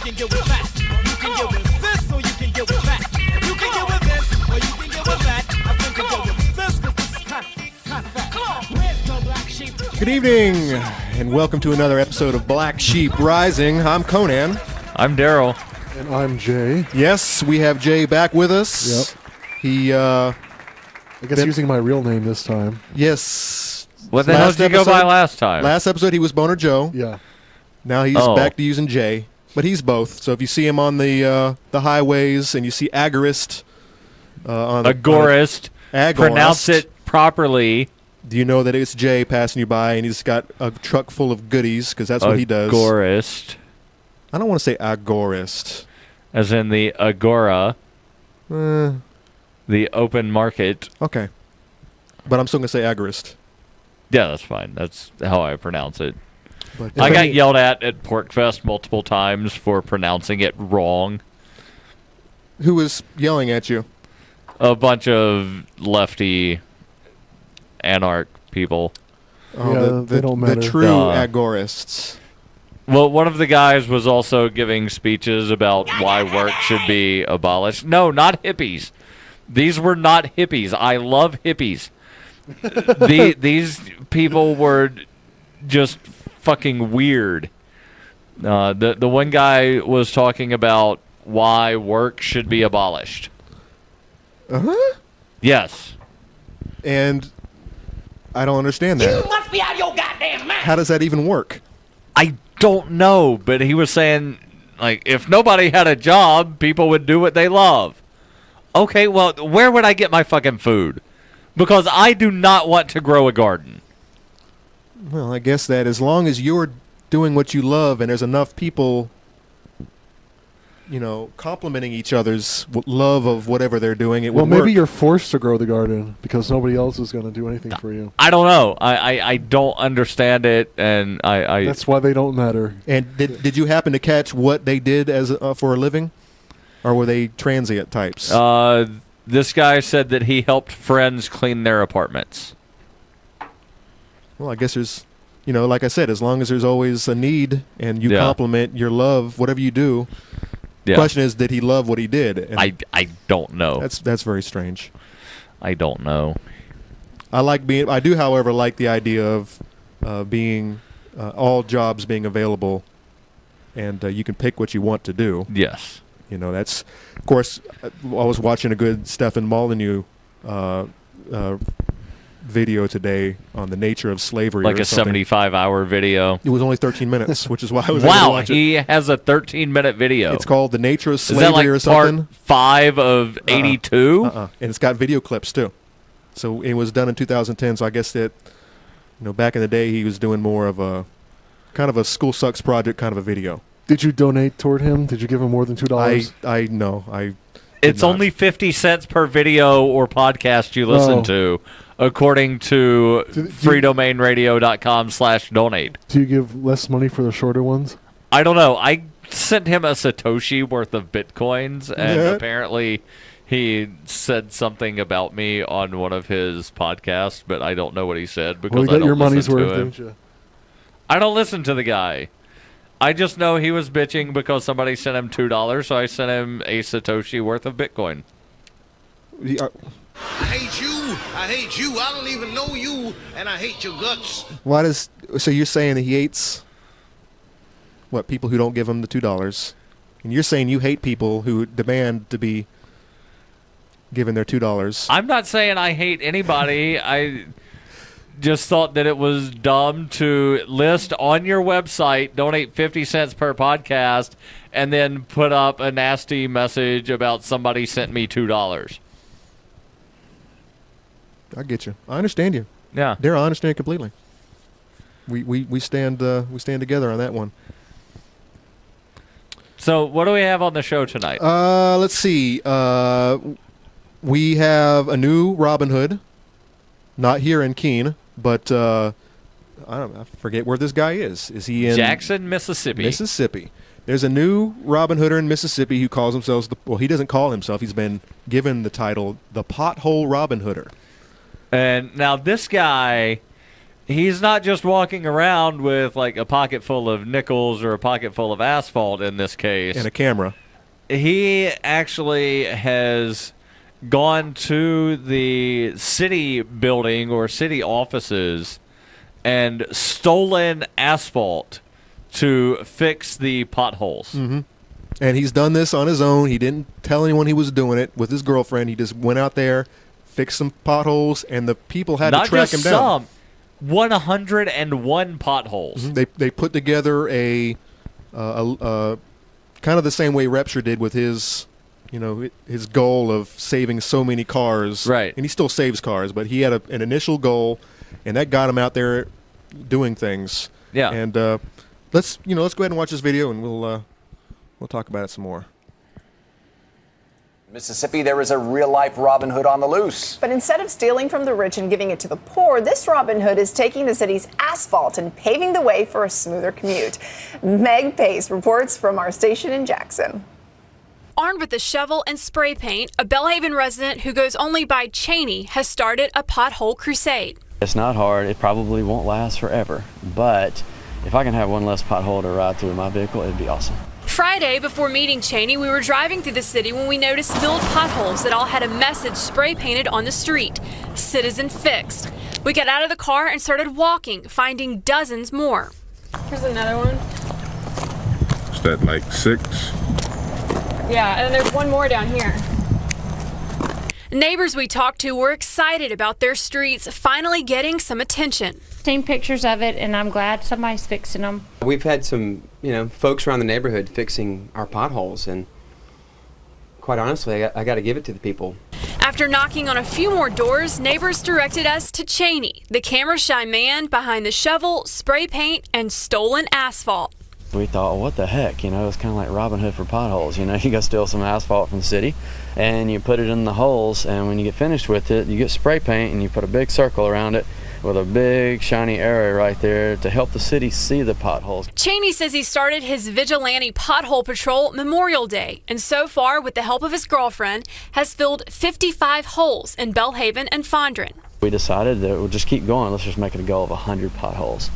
can get with that. You can get with this, or you can get with that. You can get with this, or you can get with that. I think you can get with this, because this is kind of fat. Come on, where's the black sheep? Good evening, and welcome to another episode of Black Sheep Rising. I'm Conan. I'm Daryl. And I'm Jay. Yes, we have Jay back with us. Yep. He, I guess using my real name this time. yes. What the hell did you go by last time? Last episode, he was Boner Joe. Yeah. Now he's back to using Jay, but he's both. So if you see him on the highways and you see Agorist on the... Agorist. Agorist. Pronounce it properly. Do you know that it's Jay passing you by and he's got a truck full of goodies, because that's what he does. Agorist. I don't want to say Agorist. As in the Agora. The open market. Okay. But I'm still going to say Agorist. Yeah, that's fine. That's how I pronounce it. But, I got yelled at PorkFest multiple times for pronouncing it wrong. Who was yelling at you? A bunch of lefty anarch people. Oh, they don't matter. The true Agorists. Well, one of the guys was also giving speeches about why work should be abolished. No, not hippies. These were not hippies. I love hippies. These people were just fucking weird. The one guy was talking about why work should be abolished. Uh-huh. Yes. And I don't understand that. You must be out of your goddamn mind. How does that even work? I don't know, but he was saying, like, if nobody had a job, people would do what they love. Okay, well, where would I get my fucking food? Because I do not want to grow a garden. Well, I guess that as long as you're doing what you love and there's enough people, you know, complimenting each other's love of whatever they're doing, it will work. Well, maybe you're forced to grow the garden because nobody else is going to do anything for you. I don't know. I don't understand it, and I That's why they don't matter. And did you happen to catch what they did as for a living? Or were they transient types? This guy said that he helped friends clean their apartments. Well, I guess there's, you know, like I said, as long as there's always a need and you compliment your love, whatever you do. The question is, did he love what he did? And I don't know. That's very strange. I don't know. I do, however, like the idea of being all jobs being available, and you can pick what you want to do. Yes. You know, that's, of course, I was watching a good Stephen Molyneux video today on the nature of slavery. Like a 75-hour video. It was only 13 minutes, which is why I was able to watch it. He has a 13-minute video. It's called The Nature of Slavery, is that like or something. Part 5 of 82? And it's got video clips, too. So it was done in 2010, so I guess that, you know, back in the day, he was doing more of a kind of a School Sucks project kind of a video. Did you donate toward him? Did you give him more than $2? No. It's only 50 cents per video or podcast you listen to, according to freedomainradio.com/donate. Do you give less money for the shorter ones? I don't know. I sent him a Satoshi worth of Bitcoins, and apparently he said something about me on one of his podcasts, but I don't know what he said because I don't your money's listen worth, to him. didn't you? I don't listen to the guy. I just know he was bitching because somebody sent him $2, so I sent him a Satoshi worth of Bitcoin. I hate you. I hate you. I don't even know you, and I hate your guts. So you're saying that he hates people who don't give him the $2, and you're saying you hate people who demand to be given their $2. I'm not saying I hate anybody. I just thought that it was dumb to list on your website, donate 50 cents per podcast, and then put up a nasty message about somebody sent me $2. I get you. I understand you. Yeah. I understand completely. We stand together on that one. So what do we have on the show tonight? Let's see. We have a new Robin Hood. Not here in Keene, but I forget where this guy is. Is he in Jackson, Mississippi? Mississippi. There's a new Robin Hooder in Mississippi who calls himself he doesn't call himself. He's been given the title the Pothole Robin Hooder. And now this guy he's not just walking around with like a pocket full of nickels or a pocket full of asphalt in this case. And a camera. He actually has gone to the city building or city offices and stolen asphalt to fix the potholes. Mm-hmm. And he's done this on his own. He didn't tell anyone he was doing it with his girlfriend. He just went out there, fixed some potholes, and the people had to track him down. 101 potholes. Mm-hmm. They put together a kind of the same way Repture did with his, his goal of saving so many cars. Right. And he still saves cars, but he had an initial goal, and that got him out there doing things. Yeah. And let's go ahead and watch this video, and we'll talk about it some more. Mississippi, there is a real-life Robin Hood on the loose. But instead of stealing from the rich and giving it to the poor, this Robin Hood is taking the city's asphalt and paving the way for a smoother commute. Meg Pace reports from our station in Jackson. Armed with a shovel and spray paint, a Belhaven resident who goes only by Cheney has started a pothole crusade. It's not hard. It probably won't last forever, but if I can have one less pothole to ride through my vehicle, it'd be awesome. Friday, before meeting Cheney, we were driving through the city when we noticed filled potholes that all had a message spray painted on the street: Citizen Fixed. We got out of the car and started walking, finding dozens more. Here's another one. Is that like 6? Yeah, and there's one more down here. Neighbors we talked to were excited about their streets finally getting some attention. Seen pictures of it, and I'm glad somebody's fixing them. We've had some, folks around the neighborhood fixing our potholes, and quite honestly, I got to give it to the people. After knocking on a few more doors, neighbors directed us to Cheney, the camera-shy man behind the shovel, spray paint, and stolen asphalt. We thought, what the heck, it's kind of like Robin Hood for potholes. You go steal some asphalt from the city and you put it in the holes, and when you get finished with it, you get spray paint and you put a big circle around it with a big shiny area right there to help the city see the potholes. Cheney says he started his vigilante pothole patrol Memorial Day, and so far, with the help of his girlfriend, has filled 55 holes in Belhaven and Fondren. We decided that we'll just keep going. Let's just make it a goal of 100 potholes.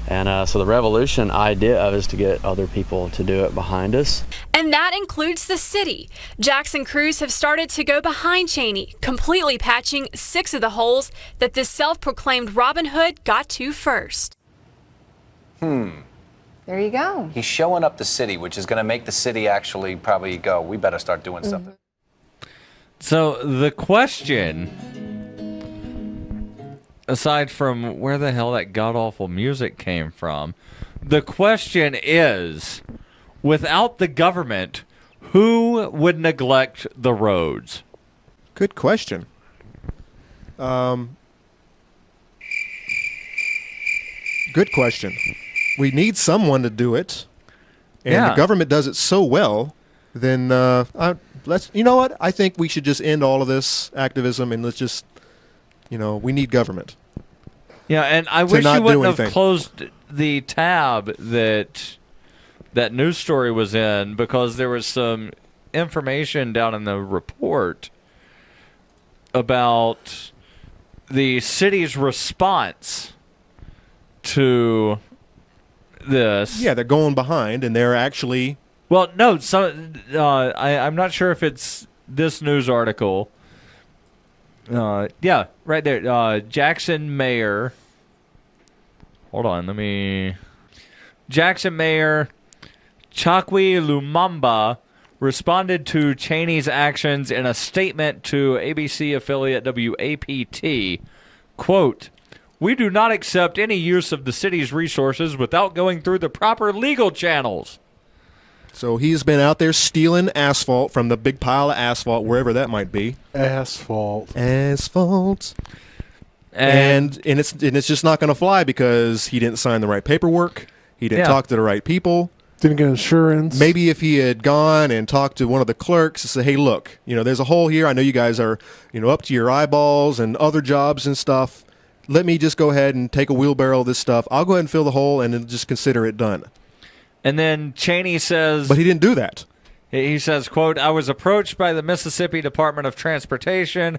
And so the revolution idea of is to get other people to do it behind us. And that includes the city. Jackson crews have started to go behind Cheney, completely patching 6 of the holes that this self-proclaimed Robin Hood got to first. There you go. He's showing up the city, which is going to make the city actually probably go, we better start doing something. So the question, aside from where the hell that god-awful music came from, the question is, without the government, who would neglect the roads? Good question. Good question. We need someone to do it, and the government does it so well. Then you know what? I think we should just end all of this activism, and let's just, we need government. Yeah, and I wish you wouldn't have closed the tab that news story was in, because there was some information down in the report about the city's response to this. Yeah, they're going behind, and they're actually... Well, no, I'm not sure if it's this news article. Yeah, right there. Jackson Mayor. Hold on, Jackson Mayor Chakwi Lumumba responded to Cheney's actions in a statement to ABC affiliate WAPT. Quote, "We do not accept any use of the city's resources without going through the proper legal channels." So he's been out there stealing asphalt from the big pile of asphalt, wherever that might be. Asphalt. And it's just not going to fly because he didn't sign the right paperwork. He didn't talk to the right people. Didn't get insurance. Maybe if he had gone and talked to one of the clerks and said, "Hey, look, there's a hole here. I know you guys are, up to your eyeballs and other jobs and stuff. Let me just go ahead and take a wheelbarrow of this stuff. I'll go ahead and fill the hole and then just consider it done." And then Cheney says... But he didn't do that. He says, quote, "I was approached by the Mississippi Department of Transportation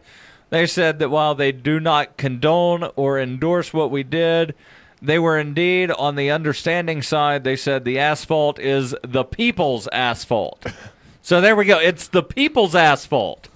They said that while they do not condone or endorse what we did, they were indeed on the understanding side. They said the asphalt is the people's asphalt. So there we go. It's the people's asphalt.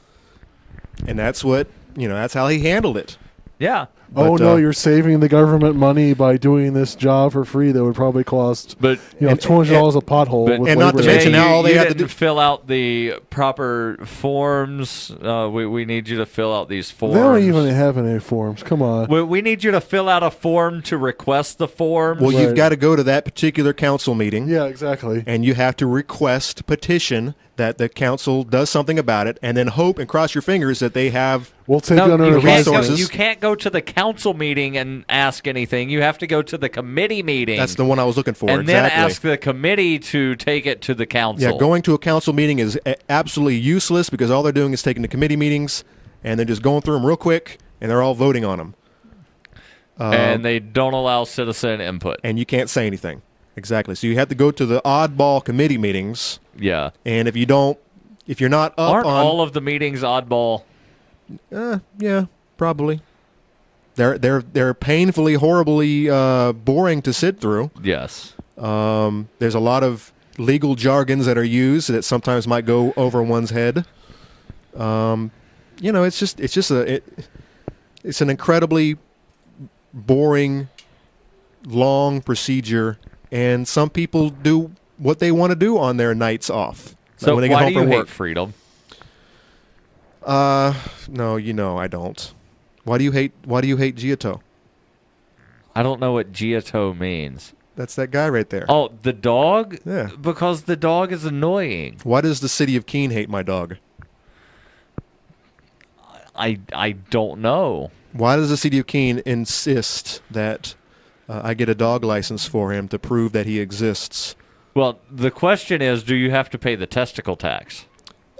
And that's what, that's how he handled it. Yeah. Oh, no, you're saving the government money by doing this job for free that would probably cost $200 a pothole. And not to mention now all they have to do. Fill out the proper forms. We need you to fill out these forms. They don't even have any forms. Come on. We need you to fill out a form to request the form. Well, you've got to go to that particular council meeting. Yeah, exactly. And you have to request, petition that the council does something about it, and then hope and cross your fingers that they have resources. You can't go to the council meeting and ask anything. You have to go to the committee meeting. That's the one I was looking for. And then ask the committee to take it to the council. Yeah, going to a council meeting is absolutely useless because all they're doing is taking the committee meetings and they're just going through them real quick, and they're all voting on them. And they don't allow citizen input. And you can't say anything. Exactly. So you have to go to the oddball committee meetings. Yeah. And if you're not up Aren't on all of the meetings oddball? Yeah, probably. They're painfully, horribly boring to sit through. Yes. There's a lot of legal jargons that are used that sometimes might go over one's head. It's an incredibly boring, long procedure, and some people do what they want to do on their nights off. So when they get home do you from work. hate freedom? No, I don't. Why do you hate Giotto? I don't know what Giotto means. That's that guy right there. Oh, the dog? Yeah. Because the dog is annoying. Why does the city of Keene hate my dog? I don't know. Why does the city of Keene insist that I get a dog license for him to prove that he exists? Well, the question is, do you have to pay the testicle tax?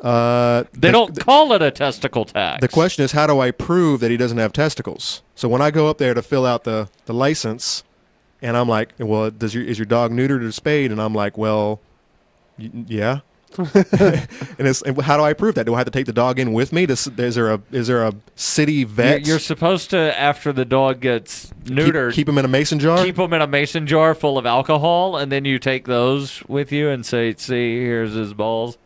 They don't call it a testicle tax. The question is, how do I prove that he doesn't have testicles? So when I go up there to fill out the license, and I'm like, well, is your dog neutered or spayed? And I'm like, well, yeah. and how do I prove that? Do I have to take the dog in with me? Is there a city vet? You're supposed to, after the dog gets neutered, keep him in a mason jar. Keep him in a mason jar full of alcohol, and then you take those with you and say, "See, here's his balls."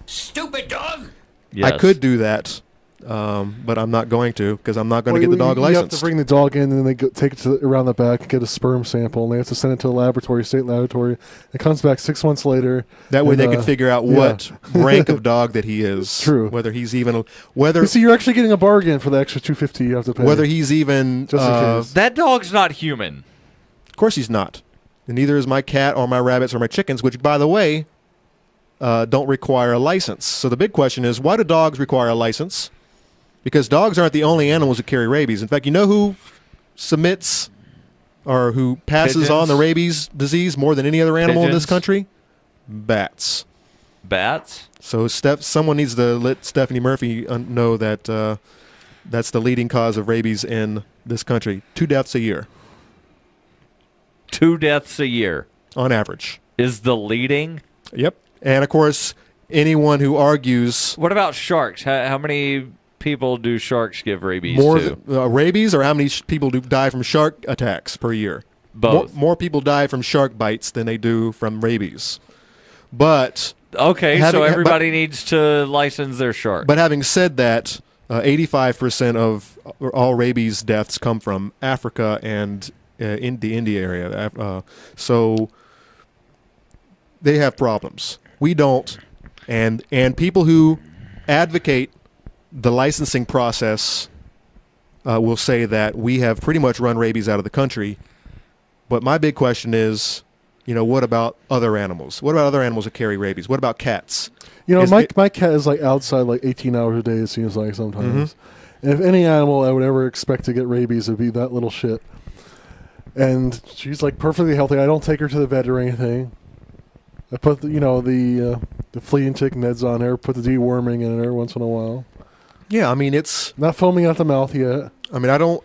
Stupid dog. Yes. I could do that, but I'm not going to because I'm not going to get the dog You licensed. have to bring the dog in, and then they take it around the back and get a sperm sample, and they have to send it to a state laboratory. It comes back 6 months later. That way they can figure out what rank of dog that he is. True. Whether he's even whether. So you're actually getting a bargain for the extra $250 you have to pay. Whether he's even Just in case. That dog's not human. Of course he's not, and neither is my cat or my rabbits or my chickens. Which, by the way, don't require a license. So the big question is, why do dogs require a license? Because dogs aren't the only animals that carry rabies. In fact, you know who submits or who passes on the rabies disease more than any other animal in this country? Bats. Bats? So someone needs to let Stephanie Murphy know that that's the leading cause of rabies in this country. 2 deaths a year. 2 deaths a year. On average. Is the leading? Yep. And, of course, anyone who argues... What about sharks? How many people do sharks give rabies to? Rabies, or how many people do die from shark attacks per year? Both. More people die from shark bites than they do from rabies. But... Okay, so everybody needs to license their shark. But having said that, 85% of all rabies deaths come from Africa and in the India area. So they have problems. We don't. And people who advocate the licensing process will say that we have pretty much run rabies out of the country. But my big question is, what about other animals? What about other animals that carry rabies? What about cats? My cat is like outside like 18 hours a day, it seems like sometimes. Mm-hmm. And if any animal I would ever expect to get rabies, it would be that little shit. And she's like perfectly healthy. I don't take her to the vet or anything. I put the flea and tick meds on her, put the deworming in her once in a while. Yeah, I mean, it's not foaming out the mouth yet. I mean, I don't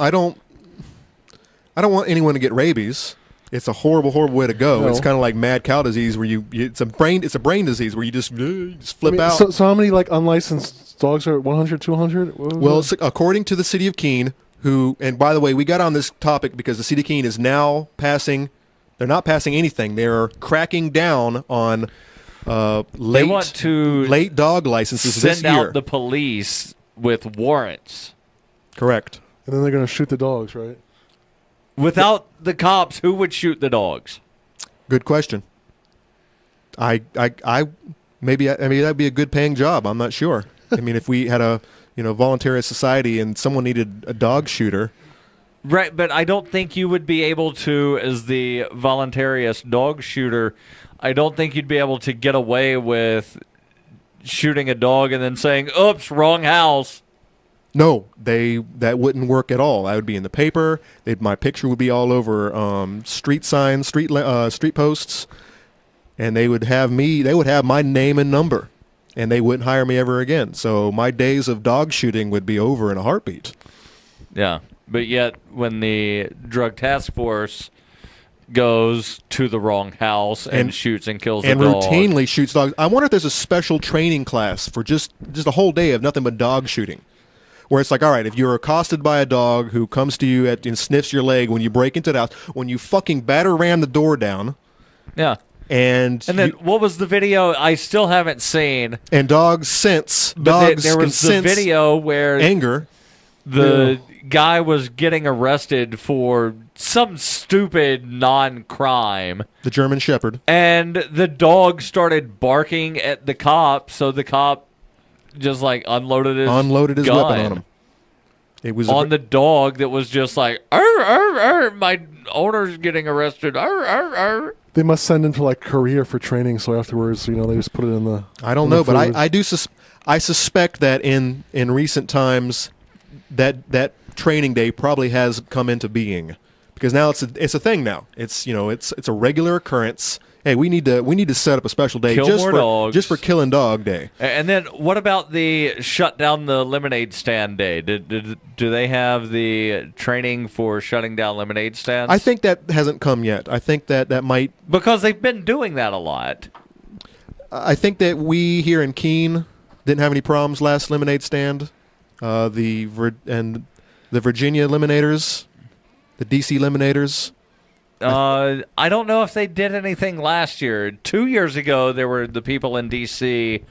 want anyone to get rabies. It's a horrible, horrible way to go. No. It's kind of like mad cow disease, where it's a brain disease where you just flip out. So how many like unlicensed dogs are 100, 200? Well, according to the city of Keene, and by the way, we got on this topic because the city of Keene is now passing. They're not passing anything. They're cracking down on late dog licenses this year. Send out the police with warrants. Correct. And then they're going to shoot the dogs, right? Without the cops, who would shoot the dogs? Good question. Maybe that'd be a good paying job. I'm not sure. I mean, if we had a voluntary society and someone needed a dog shooter. Right, but I don't think you would be able to, as the voluntarious dog shooter, I don't think you'd be able to get away with shooting a dog and then saying, oops, wrong house. No, that wouldn't work at all. I would be in the paper. My picture would be all over street signs, street posts, and they would have my name and number, and they wouldn't hire me ever again. So my days of dog shooting would be over in a heartbeat. Yeah, but yet when the drug task force goes to the wrong house and shoots and kills and a dog. routinely shoots dogs. I wonder if there's a special training class for just a whole day of nothing but dog shooting. Where it's like, all right, if you're accosted by a dog who comes to you and sniffs your leg when you break into the house, when you fucking batter ram the door down. Yeah. And then what was the video I still haven't seen? And dogs sense. But there was the video where anger. The guy was getting arrested for some stupid non-crime. The German Shepherd. And the dog started barking at the cop, so the cop just like unloaded his gun weapon on him. It was on the dog that was just like, arr, arr, arr, my owner's getting arrested. Arr, arr, arr. They must send him to like Korea for training, so afterwards, they just put it in the. I don't know, but I suspect that in recent times, that training day probably has come into being, because now it's a thing now. It's it's a regular occurrence. Hey, we need to set up a special day just for Killing Dog Day. And then what about the shut down the lemonade stand day? Do they have the training for shutting down lemonade stands? I think that hasn't come yet. I think that might, because they've been doing that a lot. I think that we here in Keene didn't have any problems last lemonade stand. The Virginia Lemonaders, the DC Lemonaders. I don't know if they did anything last year. 2 years ago, there were the people in D.C.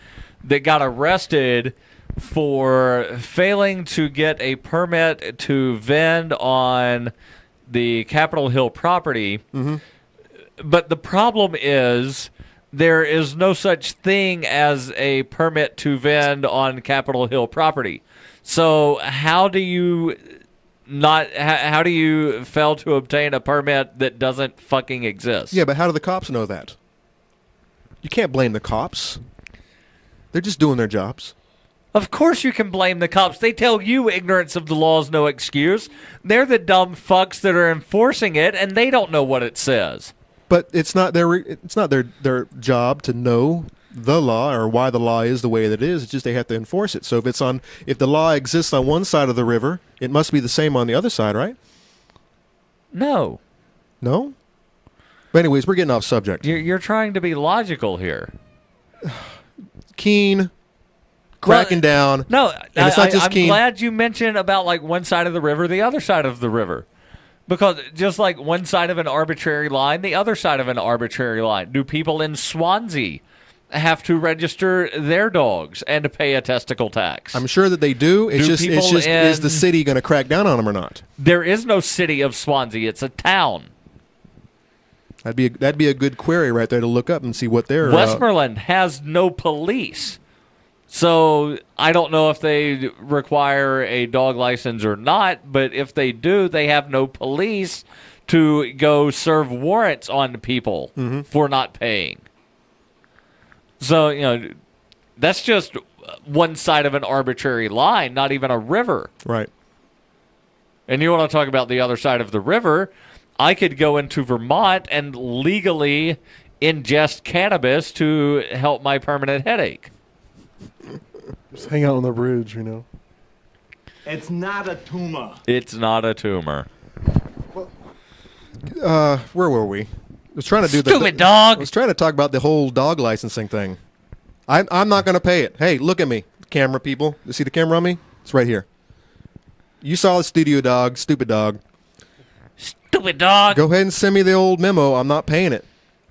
that got arrested for failing to get a permit to vend on the Capitol Hill property. Mm-hmm. But the problem is there is no such thing as a permit to vend on Capitol Hill property. So how do you fail to obtain a permit that doesn't fucking exist? Yeah, but how do the cops know that? You can't blame the cops. They're just doing their jobs. Of course you can blame the cops. They tell you ignorance of the law is no excuse. They're the dumb fucks that are enforcing it, and they don't know what it says. But it's not their job to know the law or why the law is the way that it is. It's just they have to enforce it. So if the law exists on one side of the river, it must be the same on the other side, right? No. No? But anyways, we're getting off subject. You're trying to be logical here. Keene, cracking down. No, and it's not just I'm Keene. glad you mentioned about like one side of the river, the other side of the river. Because just like one side of an arbitrary line, the other side of an arbitrary line. Do people in Swansea have to register their dogs and to pay a testicle tax? I'm sure that they do. It's just is the city going to crack down on them or not? There is no city of Swansea. It's a town. That'd be a good query right there to look up and see what they're. Westmoreland has no police. So I don't know if they require a dog license or not, but if they do, they have no police to go serve warrants on people for not paying. So, that's just one side of an arbitrary line, not even a river. Right. And you want to talk about the other side of the river, I could go into Vermont and legally ingest cannabis to help my permanent headache. Just hang out on the bridge, It's not a tumor. It's not a tumor. Where were we? I was trying to do Stupid dog. I was trying to talk about the whole dog licensing thing. I'm not going to pay it. Hey, look at me, camera people. You see the camera on me? It's right here. You saw the studio dog. Stupid dog. Stupid dog. Go ahead and send me the old memo. I'm not paying it.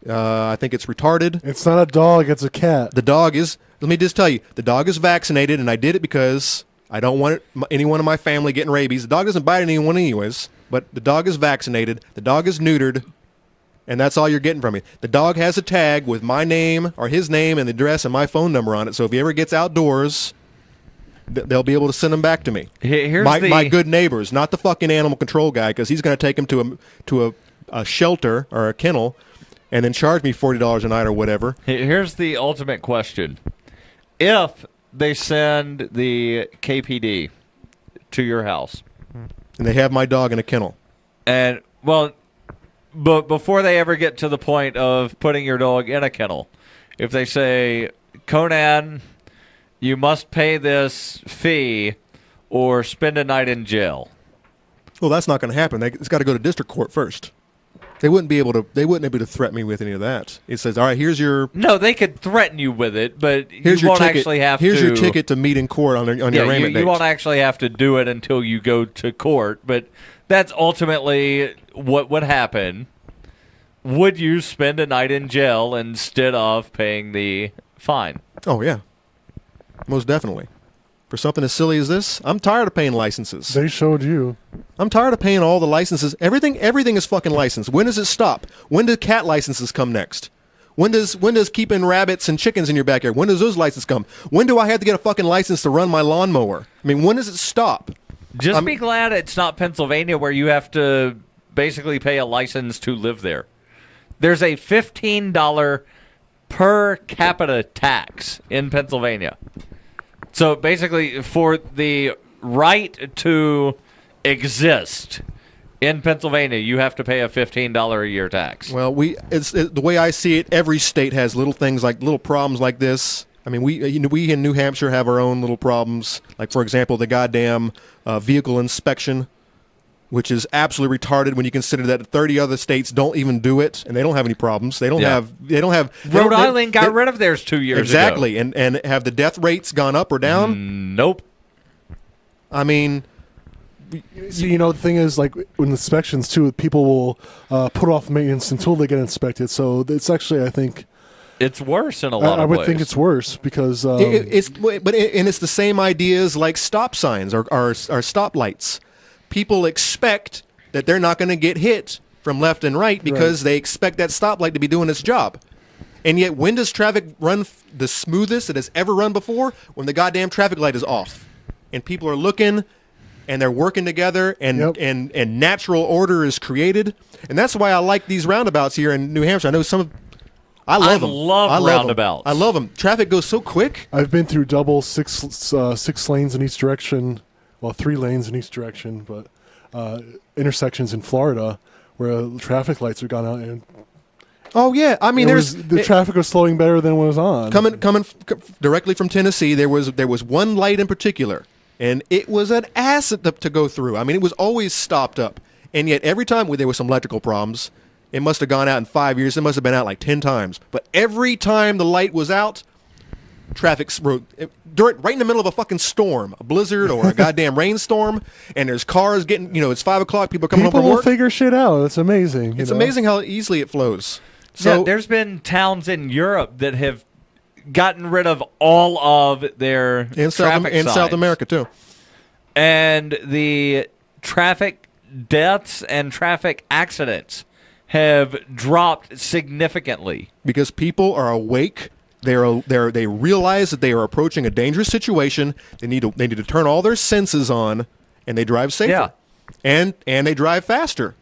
I think it's retarded. It's not a dog, it's a cat. The dog is, let me just tell you, the dog is vaccinated, and I did it because I don't want anyone in my family getting rabies. The dog doesn't bite anyone anyways, but the dog is vaccinated. The dog is neutered, and that's all you're getting from me. The dog has a tag with my name or his name and the address and my phone number on it, so if he ever gets outdoors, they'll be able to send him back to me. Here's my good neighbors, not the fucking animal control guy, because he's going to take him to a shelter or a kennel and then charge me $40 a night or whatever. Here's the ultimate question. If they send the KPD to your house. And they have my dog in a kennel. And, well, but before they ever get to the point of putting your dog in a kennel, if they say, Conan, you must pay this fee or spend a night in jail. Well, that's not going to happen. It's got to go to district court first. They wouldn't be able to threaten me with any of that. It says, all right, here's your... No, they could threaten you with it, but here's you your won't ticket. actually have here's to... your ticket to meet in court on your arraignment date. You won't actually have to do it until you go to court, but that's ultimately what would happen. Would you spend a night in jail instead of paying the fine? Oh, yeah. Most definitely. For something as silly as this, I'm tired of paying licenses. They showed you. I'm tired of paying all the licenses. Everything is fucking licensed. When does it stop? When do cat licenses come next? When does keeping rabbits and chickens in your backyard, when does those licenses come? When do I have to get a fucking license to run my lawnmower? I mean, when does it stop? Just be glad it's not Pennsylvania where you have to basically pay a license to live there. There's a $15 per capita tax in Pennsylvania. So basically, for the right to exist in Pennsylvania, you have to pay a $15 a year tax. Well, the way I see it, every state has little things like little problems like this. I mean, we in New Hampshire have our own little problems. Like, for example, the goddamn vehicle inspection, which is absolutely retarded when you consider that 30 other states don't even do it, and they don't have any problems. They don't have. Rhode Island got rid of theirs 2 years ago. Exactly, and have the death rates gone up or down? Nope. I mean, See, the thing is, like, with inspections, too, people will put off maintenance until they get inspected. So it's actually, I think... It's worse in a lot of ways. I would think it's worse because... it's the same ideas like stop signs or stop lights. People expect that they're not going to get hit from left and right because they expect that stoplight to be doing its job. And yet, when does traffic run the smoothest it has ever run before? When the goddamn traffic light is off. And people are looking, and they're working together, and natural order is created. And that's why I like these roundabouts here in New Hampshire. I know I love them. I love roundabouts. I love them. Traffic goes so quick. I've been through double six lanes in each direction. Well, 3 lanes in each direction, but intersections in Florida where traffic lights are gone out. And oh yeah, I mean, the traffic was slowing better than was on. Coming directly from Tennessee, there was one light in particular, and it was an ass to go through. I mean, it was always stopped up, and yet every time there were some electrical problems, it must have gone out in 5 years. It must have been out like 10 times. But every time the light was out, traffic right in the middle of a fucking storm, a blizzard or a goddamn rainstorm, and there's cars getting, it's 5 o'clock, people are coming home from work. People will figure shit out. It's amazing. It's amazing how easily it flows. So yeah, there's been towns in Europe that have gotten rid of all of their traffic signs. In South America, too. And the traffic deaths and traffic accidents have dropped significantly. Because people are awake. They realize that they are approaching a dangerous situation. They need to turn all their senses on, and they drive safer. Yeah. And they drive faster.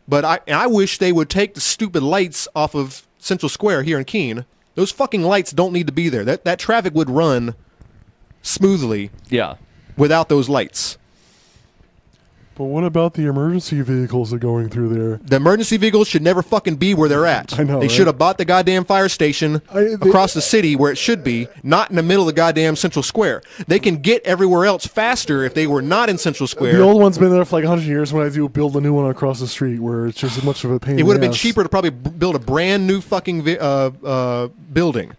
But I wish they would take the stupid lights off of Central Square here in Keene. Those fucking lights don't need to be there. That traffic would run smoothly. Yeah. Without those lights. But what about the emergency vehicles that are going through there? The emergency vehicles should never fucking be where they're at. I know, They right? should have bought the goddamn fire station across the city where it should be, not in the middle of the goddamn Central Square. They can get everywhere else faster if they were not in Central Square. The old one's been there for like 100 years. When I do build a new one across the street, where it's just as much of a pain. It would have in the been ass. cheaper to probably build a brand new fucking building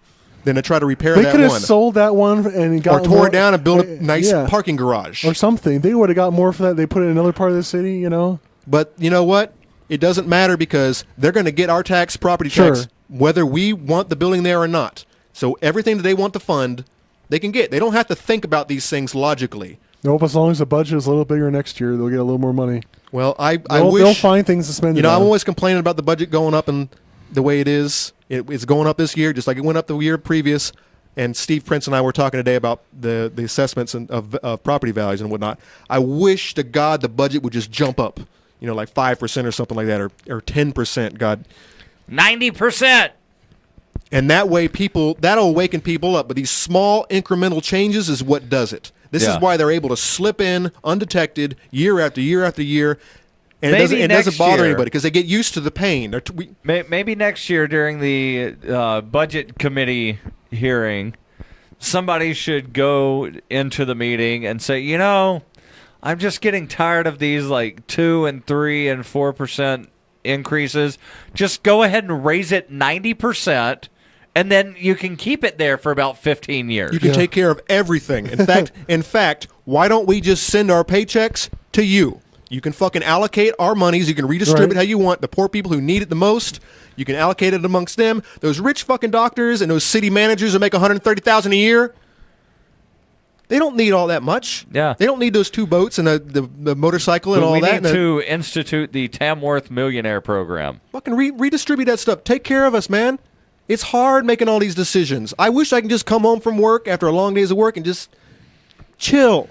than to try to repair They that could have one. sold that one and got Or tore more, it down and built a nice yeah. parking garage. or something. They would have got more for that. They put it in another part of the city, you know. But you know what? It doesn't matter because they're going to get our property Sure. tax, whether we want the building there or not. So everything that they want to fund, they can get. They don't have to think about these things logically. Nope. As long as the budget is a little bigger next year, they'll get a little more money. Well, I They'll wish find things to spend. You it know, on. I'm always complaining about the budget going up and the way it is. It's going up this year, just like it went up the year previous. And Steve Prince and I were talking today about the assessments of property values and whatnot. I wish to God the budget would just jump up, you know, like 5% or something like that, or 10%. God, 90%. and that way that'll awaken people up. But these small incremental changes is what does it. This is why they're able to slip in undetected year after year after year. And it doesn't bother anybody because they get used to the pain. Maybe next year during the budget committee hearing, somebody should go into the meeting and say, you know, I'm just getting tired of these like 2 and 3 and 4% increases. Just go ahead and raise it 90%. And then you can keep it there for about 15 years. You can take care of everything. In fact, why don't we just send our paychecks to you? You can fucking allocate our monies. You can redistribute how you want. The poor people who need it the most, you can allocate it amongst them. Those rich fucking doctors and those city managers who make $130,000 a year, they don't need all that much. Yeah. They don't need those 2 boats and the motorcycle and all that. We need to institute the Tamworth Millionaire Program. Fucking redistribute that stuff. Take care of us, man. It's hard making all these decisions. I wish I can just come home from work after a long days of work and just chill.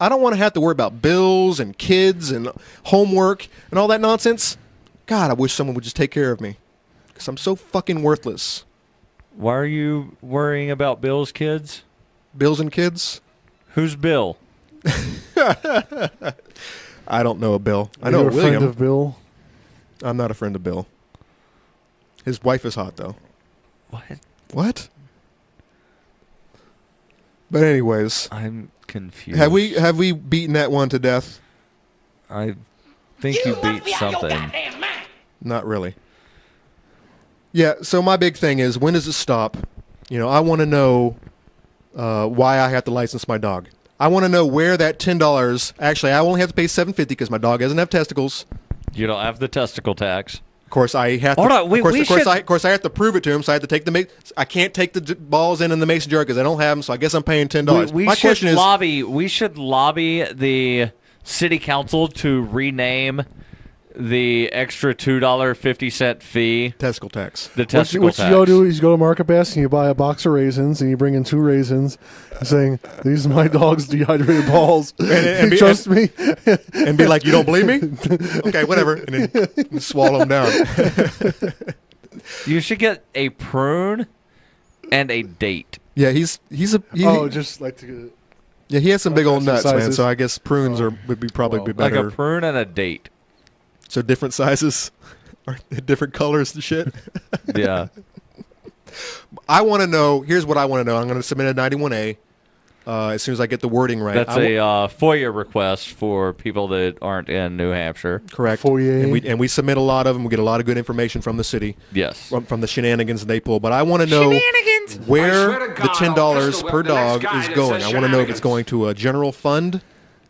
I don't want to have to worry about bills and kids and homework and all that nonsense. God, I wish someone would just take care of me because I'm so fucking worthless. Why are you worrying about Bill's kids? Bills and kids? Who's Bill? I don't know a Bill. I Are know you a William. friend of Bill? I'm not a friend of Bill. His wife is hot, though. What? But anyways, I'm confused. have we beaten that one to death? I think you beat something. Not really. Yeah, so my big thing is, when does it stop? You know, I want to know why I have to license my dog. I want to know where that $10. Actually, I only have to pay $7.50 because my dog doesn't have testicles. You don't have the testicle tax. Of course, I have to. Hold on, Of course, I have to prove it to him. So I have to take I can't take the balls in the mason jar because I don't have them. So I guess I'm paying $10. We My should question is, we should lobby the city council to rename the extra $2.50 fee testicle tax. The testicle What tax. you go do is you go to Market Basket and you buy a box of raisins and you bring in 2 raisins, saying these are my dog's dehydrated balls. And Trust me, and be like, you don't believe me? Okay, whatever, and then swallow them down. You should get a prune and a date. Yeah, just like to. Yeah, he has some big old nuts, man. sizes. So I guess prunes would be probably be better. Like a prune and a date. So different sizes, or different colors and shit. Yeah. I want to know. Here's what I want to know. I'm going to submit a 91A as soon as I get the wording right. That's a FOIA request for people that aren't in New Hampshire. Correct. FOIA. And we submit a lot of them. We get a lot of good information from the city. Yes. From the shenanigans they pull. But I want to know where the $10 per dog is going. I want to know if it's going to a general fund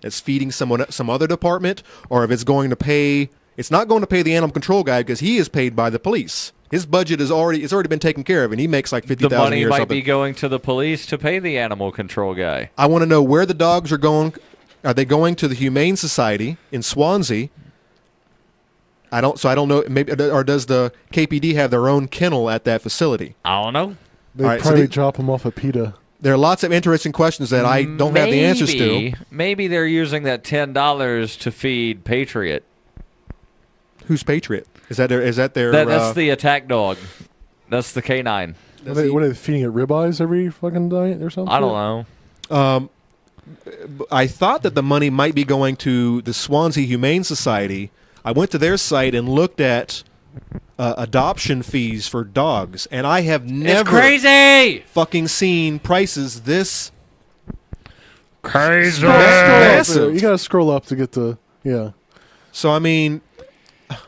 that's feeding some other department, or if it's going to pay. It's not going to pay the animal control guy because he is paid by the police. His budget is already been taken care of, and he makes like $50,000 a year. The money or might something. be going to the police to pay the animal control guy. I want to know where the dogs are going. Are they going to the Humane Society in Swansea? I don't know. Maybe, or does the KPD have their own kennel at that facility? I don't know. They All right, probably drop them off at PETA. There are lots of interesting questions that I don't have the answers to. Maybe they're using that $10 to feed Patriot. Who's Patriot? Is that their? That's the attack dog. That's the canine. What are they feeding it ribeyes every fucking night or something? I don't know. I thought that the money might be going to the Swansea Humane Society. I went to their site and looked at adoption fees for dogs, and I have never crazy fucking seen prices this crazy. massive. You gotta scroll up to get the So I mean,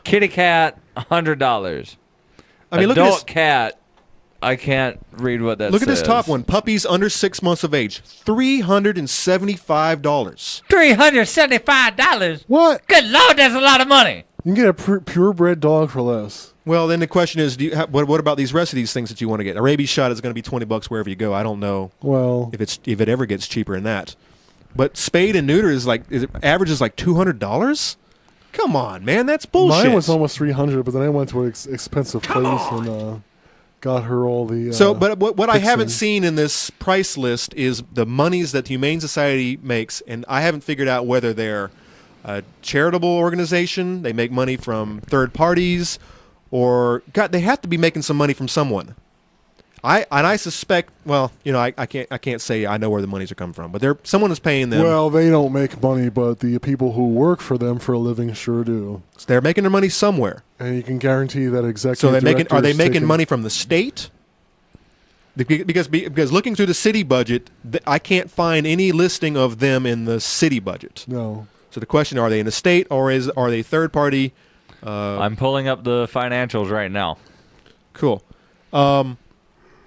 kitty cat $100. I mean, adult look at this cat. I can't read what that Look says. at this top one. Puppies under 6 months of age. $375. $375. What? Good Lord, that's a lot of money. You can get a purebred dog for less. Well, then the question is, what about these rest of these things that you want to get? A rabies shot is going to be $20 wherever you go. I don't know. Well, if it ever gets cheaper than that. But spade and neuter averages like $200. Come on, man, that's bullshit. Mine was almost $300, but then I went to an expensive place and got her all the. But what I haven't seen in this price list is the monies that the Humane Society makes, and I haven't figured out whether they're a charitable organization, they make money from third parties, or God, they have to be making some money from someone. I suspect. Well, I can't say I know where the monies are coming from, but someone is paying them. Well, they don't make money, but the people who work for them for a living sure do. So they're making their money somewhere, and you can guarantee that executive. So are they making money from the state? Because looking through the city budget, I can't find any listing of them in the city budget. No. So the question: are they in the state or are they third party? I'm pulling up the financials right now. Cool.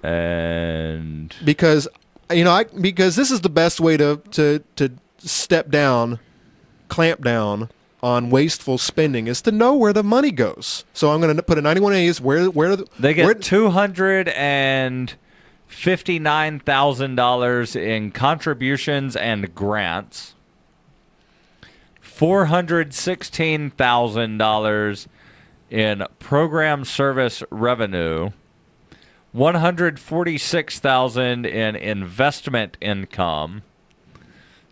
And because because this is the best way to clamp down on wasteful spending is to know where the money goes. So I'm going to put a 91As where they get $259,000 in contributions and grants, $416,000 in program service revenue, $146,000 in investment income,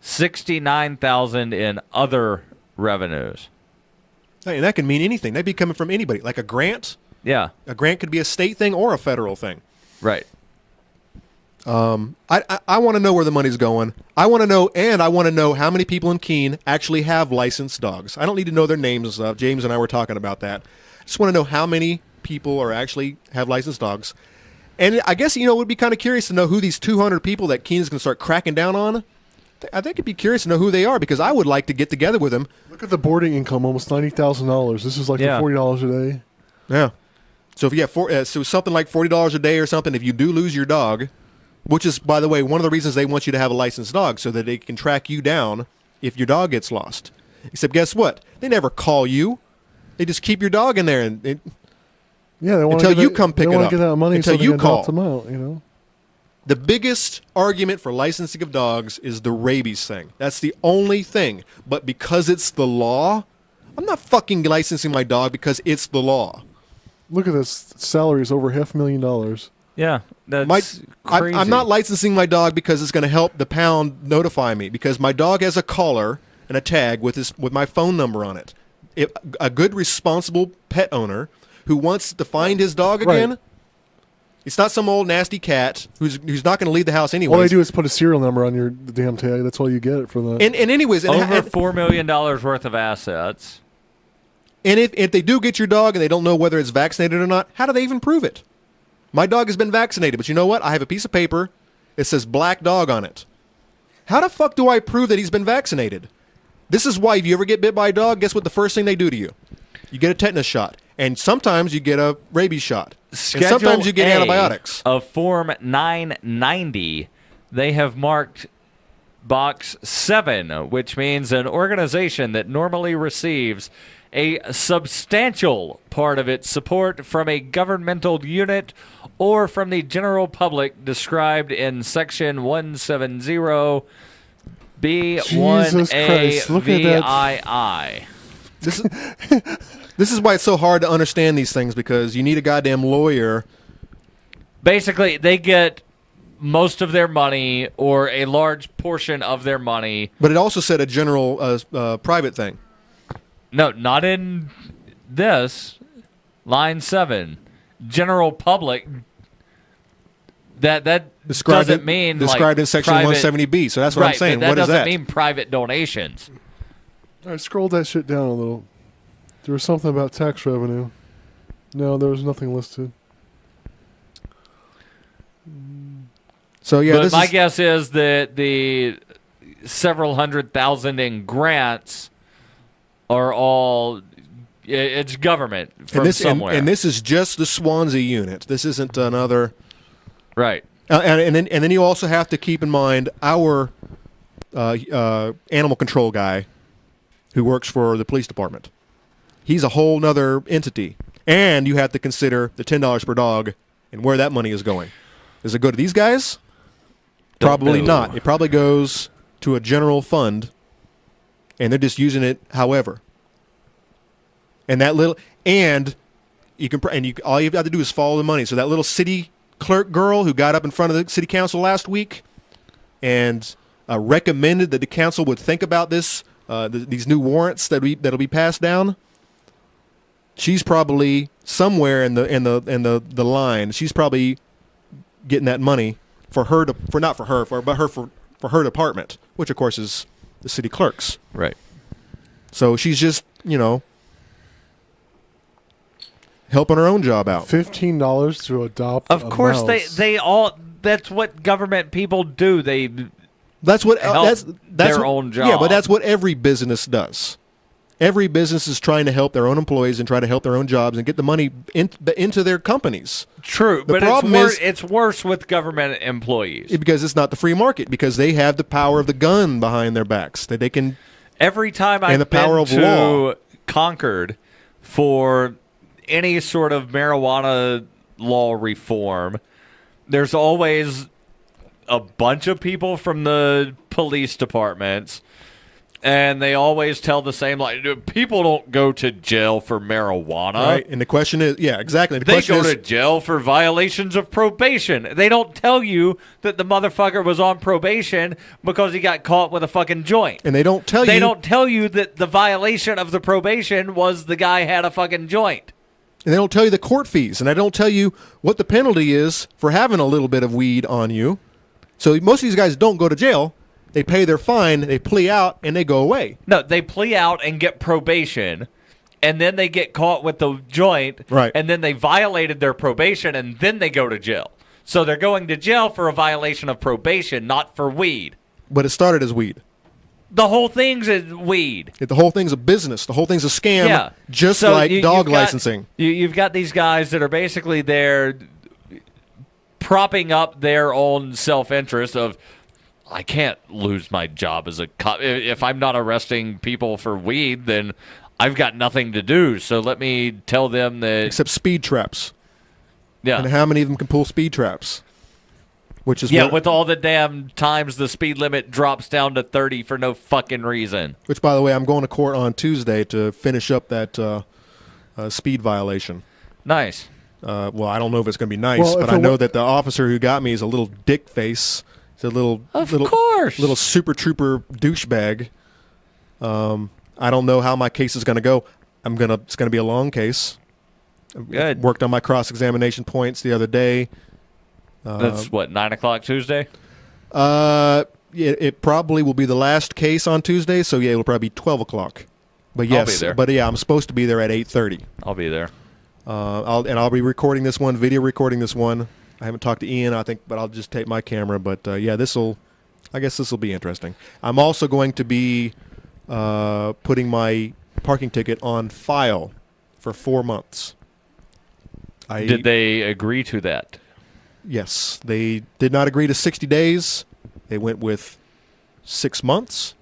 $69,000 in other revenues. And that can mean anything. That'd be coming from anybody, like a grant. Yeah, a grant could be a state thing or a federal thing. Right. I want to know where the money's going. I want to know how many people in Keene actually have licensed dogs. I don't need to know their names and stuff. James and I were talking about that. I just want to know how many people actually have licensed dogs. And I guess, would be kind of curious to know who these 200 people that Keene is going to start cracking down on. I think it'd be curious to know who they are because I would like to get together with them. Look at the boarding income, almost $90,000. This is like the $40 a day. Yeah. So if you have so something like $40 a day or something, if you do lose your dog, which is, by the way, one of the reasons they want you to have a licensed dog so that they can track you down if your dog gets lost. Except guess what? They never call you. They just keep your dog in there and until you come pick it up. Get that money until so you can call them out, The biggest argument for licensing of dogs is the rabies thing. That's the only thing. But because it's the law, I'm not fucking licensing my dog because it's the law. Look at this. Salary is over $500,000. Yeah, that's crazy. I'm not licensing my dog because it's going to help the pound notify me because my dog has a collar and a tag with my phone number on it. A good, responsible pet owner who wants to find his dog again. Right. It's not some old nasty cat who's not going to leave the house anyway. All they do is put a serial number on your damn tag. That's all you get from that. And anyways, over $4 million worth of assets. And if they do get your dog and they don't know whether it's vaccinated or not, how do they even prove it? My dog has been vaccinated, but you know what? I have a piece of paper. It says black dog on it. How the fuck do I prove that he's been vaccinated? This is why if you ever get bit by a dog, guess what the first thing they do to you? You get a tetanus shot. And sometimes you get a rabies shot. Schedule and sometimes you get antibiotics. Of Form 990, they have marked Box 7, which means an organization that normally receives a substantial part of its support from a governmental unit or from the general public described in Section 170B1AVII. This is why it's so hard to understand these things because you need a goddamn lawyer. Basically, they get most of their money or a large portion of their money. But it also said a general private thing. No, not in this. Line 7. General public. That Described doesn't mean described in Section private, 170B. So that's what I'm saying. But that what is doesn't that? mean private donations. I scrolled that shit down a little. There was something about tax revenue. No, there was nothing listed. So yeah, but my guess is that the several $100,000 in grants are all it's government from somewhere. And this is just the Swansea unit. This isn't another. Right. And then you also have to keep in mind our animal control guy who works for the police department. He's a whole nother entity. And you have to consider the $10 per dog and where that money is going. Does it go to these guys? Probably not. It probably goes to a general fund, and they're just using it however. And that little all you've got to do is follow the money. So that little city clerk girl who got up in front of the city council last week and recommended that the council would think about this, these new warrants that'll be passed down. She's probably somewhere in the line. She's probably getting that money for her department, which of course is the city clerks. Right. So she's just helping her own job out. $15 to adopt. Of course, mouse. they all. That's what government people do. That's what that's their own job. Yeah, but that's what every business does. Every business is trying to help their own employees and try to help their own jobs and get the money into their companies. True, the but problem it's worse with government employees. Because it's not the free market, because they have the power of the gun behind their backs. That they can. Every time I've been to Concord for any sort of marijuana law reform, there's always a bunch of people from the police departments. And they always tell the same, people don't go to jail for marijuana. Right, and the question is, yeah, exactly. They go to jail for violations of probation. They don't tell you that the motherfucker was on probation because he got caught with a fucking joint. And they don't tell you that the violation of the probation was the guy had a fucking joint. And they don't tell you the court fees. And they don't tell you what the penalty is for having a little bit of weed on you. So most of these guys don't go to jail. They pay their fine, they plea out, and they go away. No, they plea out and get probation, and then they get caught with the joint, right? And then they violated their probation, and then they go to jail. So they're going to jail for a violation of probation, not for weed. But it started as weed. The whole thing's weed. The whole thing's a business. The whole thing's a scam, just so like dog licensing. You've got these guys that are basically there propping up their own self-interest of, I can't lose my job as a cop. If I'm not arresting people for weed, then I've got nothing to do. So let me tell them that... Except speed traps. Yeah. And how many of them can pull speed traps? Which is with all the damn times the speed limit drops down to 30 for no fucking reason. Which, by the way, I'm going to court on Tuesday to finish up that speed violation. Nice. Well, I don't know if it's going to be nice, but I know that the officer who got me is a little dick face. It's a little super trooper douchebag. I don't know how my case is going to go. It's going to be a long case. Good. Worked on my cross-examination points the other day. That's what, 9 o'clock Tuesday? It probably will be the last case on Tuesday, so yeah, it'll probably be 12 o'clock. But yes, I'll be there. But yeah, I'm supposed to be there at 8:30. I'll be there. I'll be recording this one, video recording this one. I haven't talked to Ian, but I'll just take my camera. But yeah, I guess this will be interesting. I'm also going to be putting my parking ticket on file for 4 months. Did they agree to that? Yes, they did not agree to 60 days. They went with 6 months,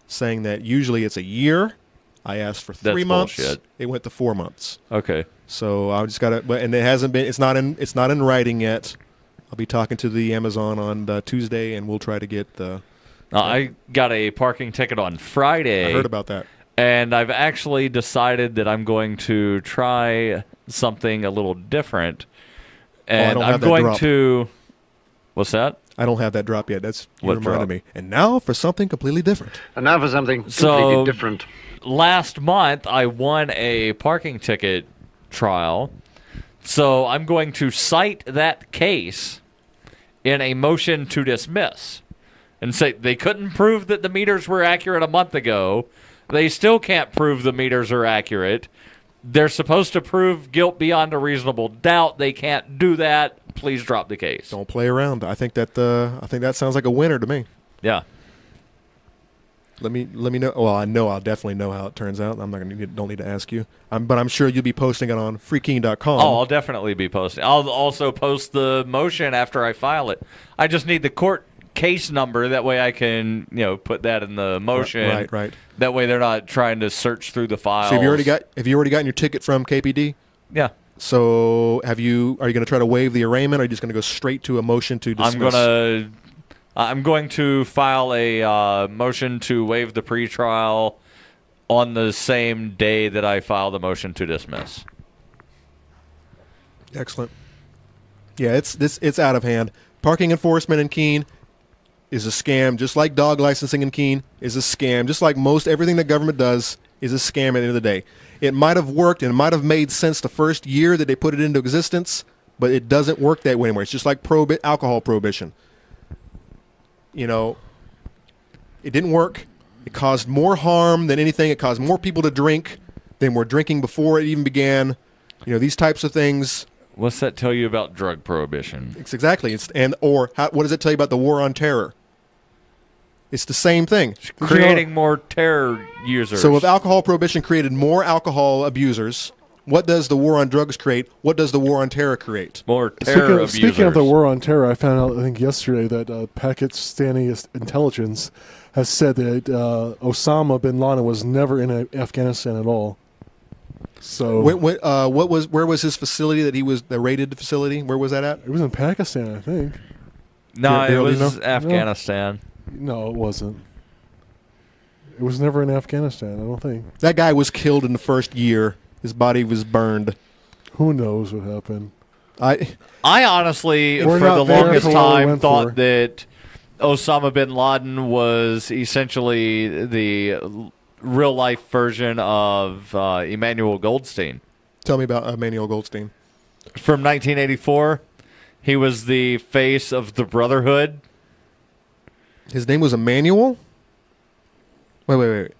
saying that usually it's a year. I asked for 3 months. Bullshit. They went to 4 months. Okay. So I just got to, and it hasn't been. It's not in writing yet. I'll be talking to the Amazon on Tuesday, and we'll try to get the. I got a parking ticket on Friday. I heard about that. And I've actually decided that I'm going to try something a little different. And I'm going to. What's that? I don't have that drop yet. That's what reminded me. And now for something completely different. Different. Last month, I won a parking ticket trial. So I'm going to cite that case in a motion to dismiss and say they couldn't prove that the meters were accurate a month ago. They still can't prove the meters are accurate. They're supposed to prove guilt beyond a reasonable doubt. They can't do that. Please drop the case. Don't play around. I think that sounds like a winner to me. Yeah. Let me know. Well, I'll definitely know how it turns out. I'm not don't need to ask you. But I'm sure you'll be posting it on freeking.com. Oh, I'll definitely be posting. I'll also post the motion after I file it. I just need the court case number. That way I can, put that in the motion. Right. That way they're not trying to search through the files. So have you already gotten your ticket from KPD? Yeah. So are you going to try to waive the arraignment, or are you just going to go straight to a motion to dismiss? I'm going to file a motion to waive the pretrial on the same day that I file the motion to dismiss. Excellent. Yeah, it's out of hand. Parking enforcement in Keene is a scam, just like dog licensing in Keene is a scam, just like most everything the government does is a scam at the end of the day. It might have worked and it might have made sense the first year that they put it into existence, but it doesn't work that way anymore. It's just like alcohol prohibition. It didn't work. It caused more harm than anything. It caused more people to drink than were drinking before it even began. These types of things. What's that tell you about drug prohibition? It's exactly. What does it tell you about the war on terror? It's the same thing. It's creating more terror users. So if alcohol prohibition created more alcohol abusers, what does the war on drugs create? What does the war on terror create? More terror abusers. Speaking of the war on terror, I found out, I think yesterday, that Pakistani intelligence has said that Osama bin Laden was never in Afghanistan at all. So where was his facility that he was, the raided facility? Where was that at? It was in Pakistan, I think. No, it was Afghanistan. No, it wasn't. It was never in Afghanistan, I don't think. That guy was killed in the first year. His body was burned. Who knows what happened? I honestly, for the longest time, thought that Osama bin Laden was essentially the real-life version of Emmanuel Goldstein. Tell me about Emmanuel Goldstein. From 1984, he was the face of the Brotherhood. His name was Emmanuel? Wait.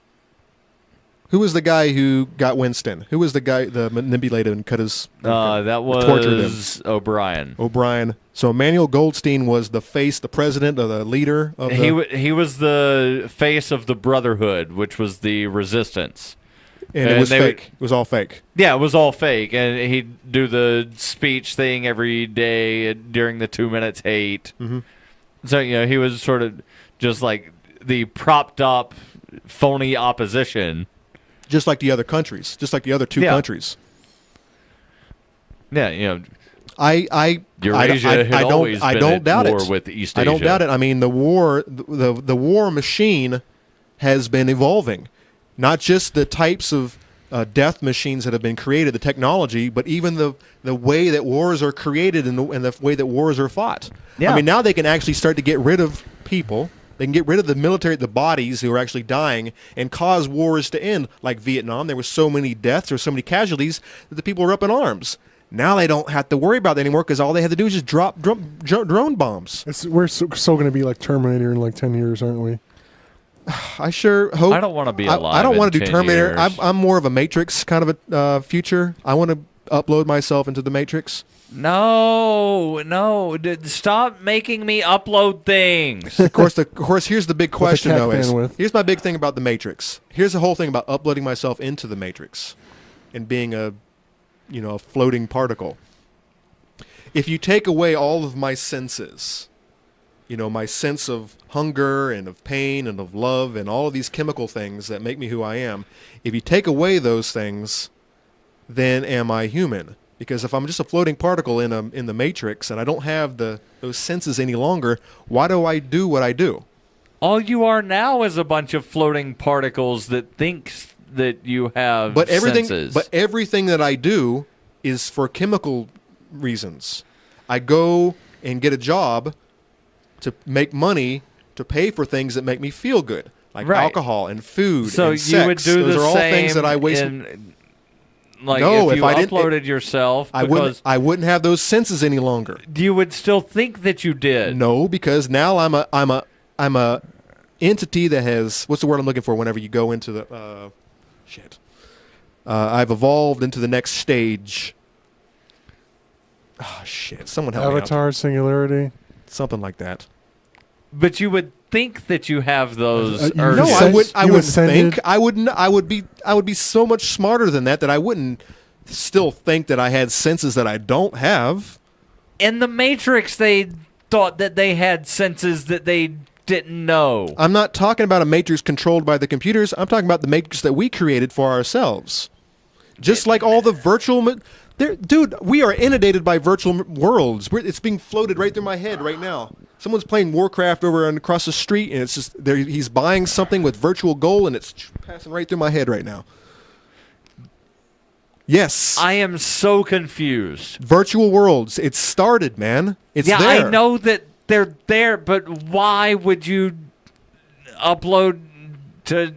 Who was the guy who got Winston? Who was the guy that manipulated and cut his... that was O'Brien. O'Brien. So Emmanuel Goldstein was the face, the president, or the leader of He was the face of the Brotherhood, which was the resistance. And it was fake. It was all fake. Yeah, it was all fake. And he'd do the speech thing every day during the 2 minutes hate. Mm-hmm. So, he was sort of just like the propped up, phony opposition. Just like the other countries. Just like the other two countries. Yeah, Eurasia I had always been at war with East Asia. I don't doubt it. I mean, the war machine has been evolving. Not just the types of death machines that have been created, the technology, but even the way that wars are created and the way that wars are fought. Yeah. I mean, now they can actually start to get rid of people. They can get rid of the military, the bodies who are actually dying, and cause wars to end. Like Vietnam, there were so many deaths or so many casualties that the people were up in arms. Now they don't have to worry about that anymore because all they have to do is just drop drone bombs. We're so going to be like Terminator in like 10 years, aren't we? I sure hope. I don't want to be alive. I don't want to do Terminator. Years. I'm more of a Matrix kind of a future. I want to upload myself into the Matrix. No. Stop making me upload things. Of course. Here's the big question, though. Here's my big thing about the Matrix. Here's the whole thing about uploading myself into the Matrix, and being a floating particle. If you take away all of my senses, my sense of hunger and of pain and of love and all of these chemical things that make me who I am, if you take away those things, then am I human? Because if I'm just a floating particle in the Matrix and I don't have those senses any longer, why do I do what I do? All you are now is a bunch of floating particles that thinks that you have senses. But everything that I do is for chemical reasons. I go and get a job to make money to pay for things that make me feel good, like alcohol and food and sex. You would do Those the are all same things that I waste. Like No, if you if I didn't- uploaded yourself, I wouldn't have those senses any longer. you would still think that you did. No, because now I'm a entity that has, what's the word I'm looking for whenever you go into the I've evolved into the next stage. Oh shit! Someone help me out. Avatar singularity. Something like that. But you would think that you have those. You urges. No, I would. I you would ascended? think. I wouldn't. I would be. I would be so much smarter than that I wouldn't still think that I had senses that I don't have. In the Matrix, they thought that they had senses that they didn't know. I'm not talking about a matrix controlled by the computers. I'm talking about the matrix that we created for ourselves. Just like all the virtual. Dude, we are inundated by virtual worlds. It's being floated right through my head right now. Someone's playing Warcraft over and across the street, and it's just he's buying something with virtual gold, and it's passing right through my head right now. Yes. I am so confused. Virtual worlds. It started, man. It's yeah, there. I know that they're there, but why would you upload to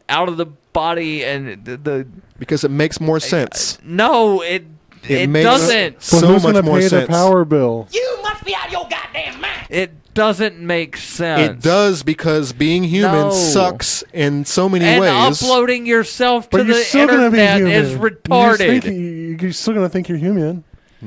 out of the body and the? Because it makes more sense. No, it makes doesn't. So so who's much gonna more pay sense. the power bill? You must be out of your goddamn mind. It doesn't make sense. It does because being human No. sucks in so many And ways. uploading yourself to But you're the still gonna be internet human. is You just retarded. think you're still gonna think you're human.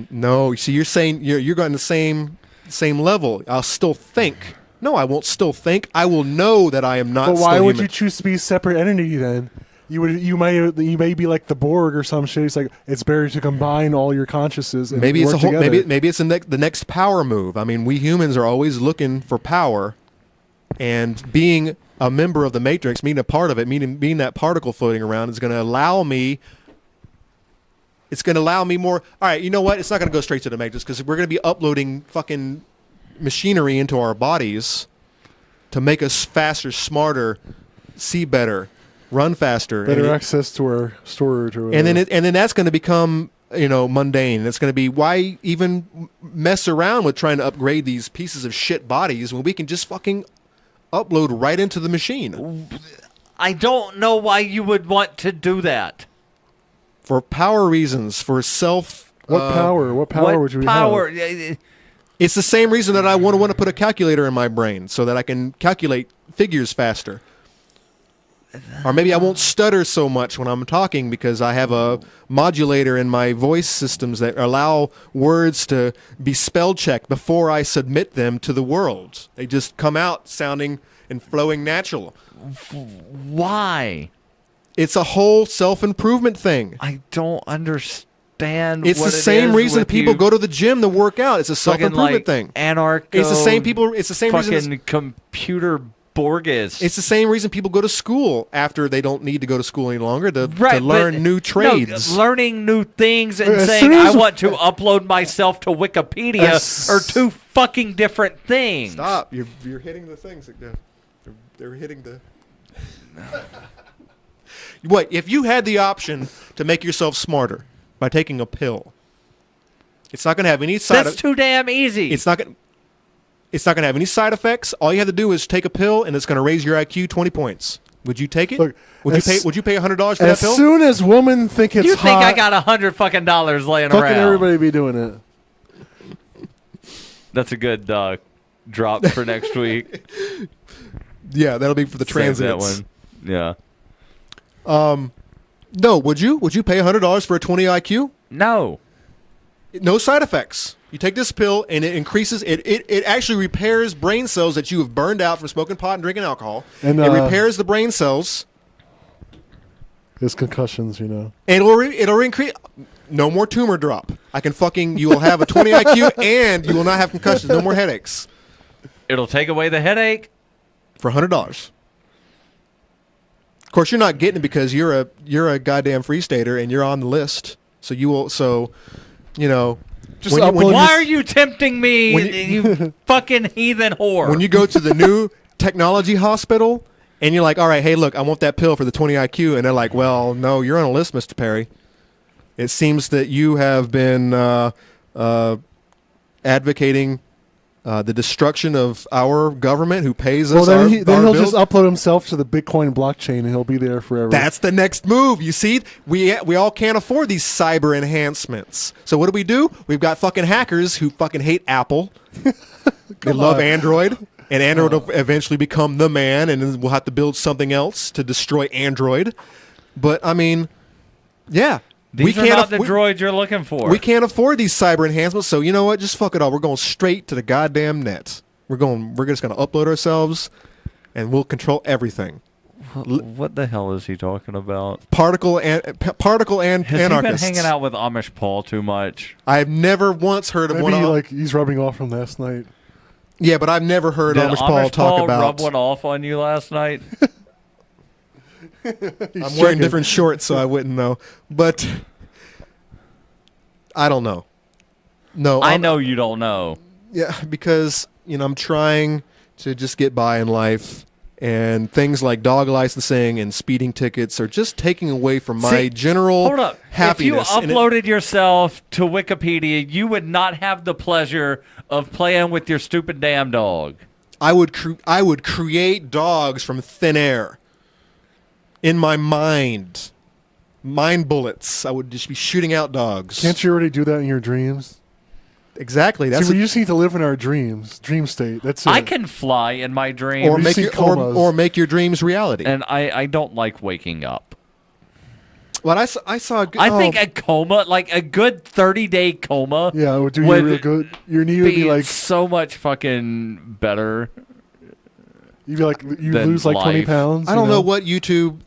No, see, you're saying you're going the same level. I'll still think. No, I won't still think. I will know that I am not. But why still would human. you choose to be a separate entity then? You may be like the Borg or some shit. It's like it's better to combine all your consciousness. And Maybe it's work a whole. together. Maybe it's the next power move. I mean, we humans are always looking for power, and being a member of the Matrix, being a part of it, being that particle floating around, is going to allow me. It's going to allow me more. All right, you know what? It's not going to go straight to the Matrix because we're going to be uploading fucking machinery into our bodies to make us faster, smarter, see better, run faster, better access to our storage or and whatever. then that's going to become mundane. It's going to be, why even mess around with trying to upgrade these pieces of shit bodies when we can just fucking upload right into the machine I don't know why you would want to do that. for power reasons, for self. What power? What power would you power? have? It's the same reason that I want to put a calculator in my brain so that I can calculate figures faster. Or maybe I won't stutter so much when I'm talking because I have a modulator in my voice systems that allow words to be spell checked before I submit them to the world. They just come out sounding and flowing natural. Why? It's a whole self-improvement thing. I don't understand. It's what the it same is reason with people you go to the gym to work out. It's a fucking, self-improvement like, thing. Anarcho. It's the same people. It's the same reason. Fucking computer Borges. It's the same reason people go to school after they don't need to go to school any longer to Right, learn but new trades. No, learning new things and As saying soon as- I want to upload myself to Wikipedia are two fucking different things. Stop! You're hitting the things. They're hitting the. What if you had the option to make yourself smarter by taking a pill? It's not going to have any side. That's too damn easy. It's not going. It's not going to have any side effects. All you have to do is take a pill, and it's going to raise your IQ 20 points. Would you take it? Look, would you pay $100 for that As pill? soon as women think it's you think I hot, got $100 fucking laying fucking around? everybody be doing it. That's a good drop for next week. Yeah, that'll be for the Save that transits. one. Yeah. No, would you? Would you pay $100 for a 20 IQ? No. No side effects. You take this pill and it increases it actually repairs brain cells that you have burned out from smoking pot and drinking alcohol. And, it repairs the brain cells. It's concussions, And it'll increase. No more tumor drop. You will have a 20 IQ and you will not have concussions. No more headaches. It'll take away the headache for $100. Of course, you're not getting it because you're a goddamn free stater and you're on the list. So you will. So, Just why are you tempting me, when you fucking heathen whore? When you go to the new technology hospital and you're like, all right, hey, look, I want that pill for the 20 IQ. And they're like, well, no, you're on a list, Mr. Perry. It seems that you have been advocating the destruction of our government who pays Well, us then, our he'll bills. just upload himself to the Bitcoin blockchain and he'll be there forever. That's the next move. You see, we all can't afford these cyber enhancements. So what do? We've got fucking hackers who fucking hate Apple. They love Android, and Android will eventually become the man, and then we'll have to build something else to destroy Android. But I mean, yeah. These are not the droids you're looking for. We can't afford these cyber enhancements, so you know what? Just fuck it all. We're going straight to the goddamn net. We're just going to upload ourselves, and we'll control everything. What the hell is he talking about? Particle and Has anarchists. he been hanging out with Amish Paul too much? I've never once heard of Maybe one. like he's rubbing off from last night. Yeah, but I've never heard Did Amish Paul talk about. rub one off on you last night? I'm wearing different shorts, so I wouldn't know. But I don't know. No, I know you don't know. Yeah, because I'm trying to just get by in life, and things like dog licensing and speeding tickets are just taking away from my general hold up. happiness. If you uploaded yourself to Wikipedia, you would not have the pleasure of playing with your stupid damn dog. I would create dogs from thin air. In my mind bullets. I would just be shooting out dogs. Can't you already do that in your dreams? Exactly. See, we just need to live in our dream state. That's it. I can fly in my dreams. Or make your dreams reality. And I don't like waking up. Well, I saw. I think a coma, like a good 30-day coma. Yeah, it would do you real good. Your knee would be like so much fucking better. You'd be like you lose like 20 pounds. I don't know what YouTube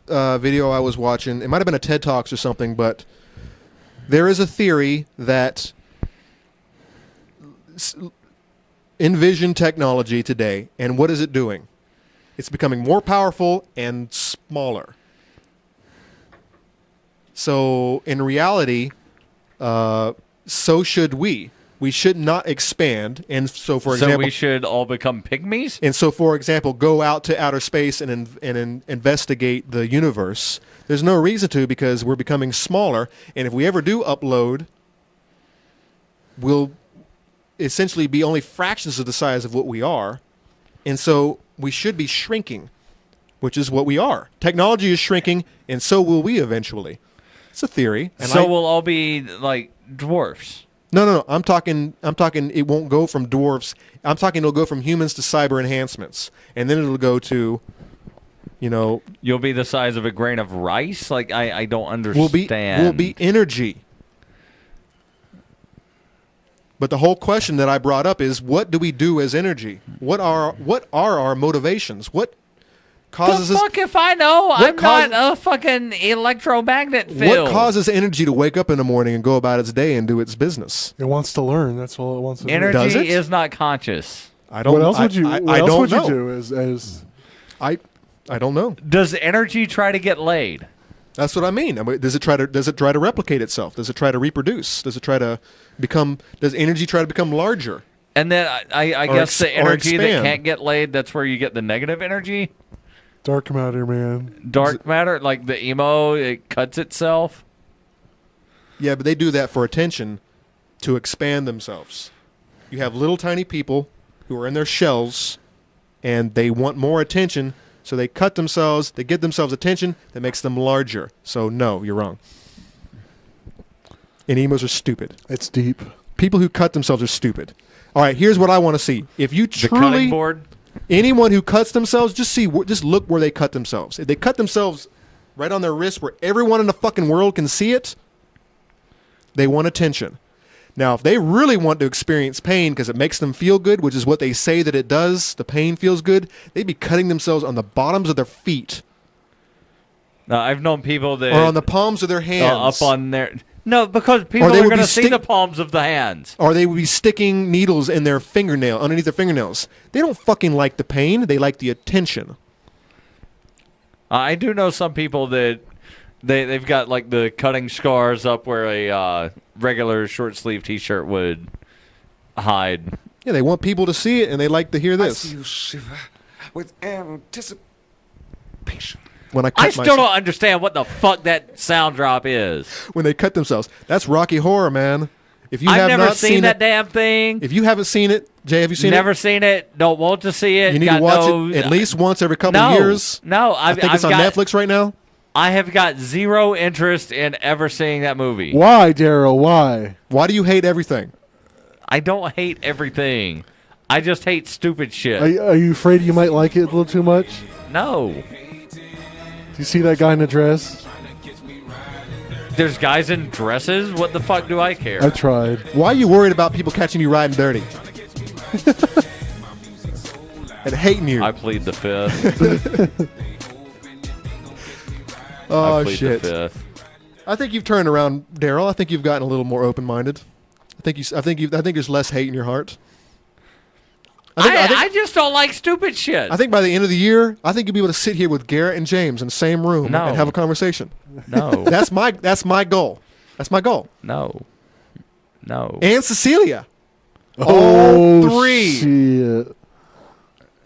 video I was watching. It might have been a TED Talks or something, but there is a theory that envision technology today, and what is it doing? It's becoming more powerful and smaller. So in reality, so should we. We should not expand, and so for example, we should all become pygmies. And so, for example, go out to outer space and investigate the universe. There's no reason to, because we're becoming smaller, and if we ever do upload, we'll essentially be only fractions of the size of what we are, and so we should be shrinking, which is what we are. Technology is shrinking, and so will we eventually. It's a theory. And so we'll all be like dwarfs. No. I'm talking. It won't go from dwarfs. I'm talking. It'll go from humans to cyber enhancements, and then it'll go to, You'll be the size of a grain of rice. Like I don't understand. We'll be energy. But the whole question that I brought up is, what do we do as energy? What are our motivations? What causes the fuck if I know? I'm not a fucking electromagnet field. What causes energy to wake up in the morning and go about its day and do its business? It wants to learn. That's all it wants to do. Energy is not conscious. I don't. What else would you? I What else don't would know. you do? As I don't know. Does energy try to get laid? That's what I mean. Does it try to replicate itself? Does it try to reproduce? Does energy try to become larger? And then I guess the energy that can't get laid, that's where you get the negative energy. Dark matter, man. Dark matter, like the emo, it cuts itself. Yeah, but they do that for attention, to expand themselves. You have little tiny people who are in their shells, and they want more attention, so they cut themselves. They give themselves attention that makes them larger. So no, you're wrong. And emos are stupid. It's deep. People who cut themselves are stupid. All right, here's what I want to see. If you The cutting board. Anyone who cuts themselves, just look where they cut themselves. If they cut themselves right on their wrist where everyone in the fucking world can see it, they want attention. Now, if they really want to experience pain because it makes them feel good, which is what they say that it does, the pain feels good, they'd be cutting themselves on the bottoms of their feet. I've known people that... Or on the palms of their hands. Up on their... No, because people are going to see the palms of the hands. Or they would be sticking needles in their underneath their fingernails. They don't fucking like the pain. They like the attention. I do know some people that they've got like the cutting scars up where a regular short sleeve T-shirt would hide. Yeah, they want people to see it, and they like to hear this. I see you shiver with anticipation. When I still don't understand what the fuck that sound drop is. When they cut themselves. That's Rocky Horror, man. If you I've have never not seen that it, damn thing. If you haven't seen it, Jay, have you seen it? Never seen it. Don't want to see it. You need got to watch no, it at least once every couple of years. No, I think it's on Netflix right now. I have got zero interest in ever seeing that movie. Why, Daryl? Why? Why do you hate everything? I don't hate everything. I just hate stupid shit. Are you afraid you might like it a little too much? No. Do you see that guy in a dress? There's guys in dresses? What the fuck do I care? I tried. Why are you worried about people catching you riding dirty? And hating you. I plead the fifth. Oh, I plead shit. the fifth. I think you've turned around, Daryl. I think you've gotten a little more open-minded. I think there's less hate in your heart. I just don't like stupid shit. I think by the end of the year, I think you'll be able to sit here with Garrett and James in the same room and have a conversation. No. That's my goal. That's my goal. No. And Cecilia. Oh, all three. Shit.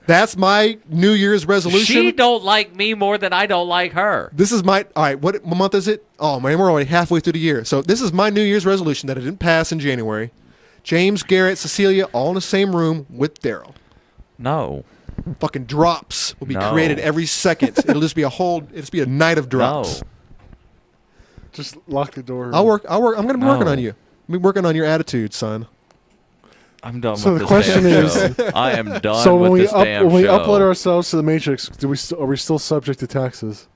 That's my New Year's resolution. She don't like me more than I don't like her. This is my all right. What month is it? Oh man, we're already halfway through the year. So this is my New Year's resolution that I didn't pass in January. James, Garrett, Cecilia, all in the same room with Daryl. No. Fucking drops will be created every second. It'll just be it'll just be a night of drops. No. Just lock the door. I'll work. I'm going to be working on you. I'm gonna be working on your attitude, son. I'm done So with the this question damn is, show. I am done so with when this damn when we show. upload ourselves to the Matrix, are we still subject to taxes?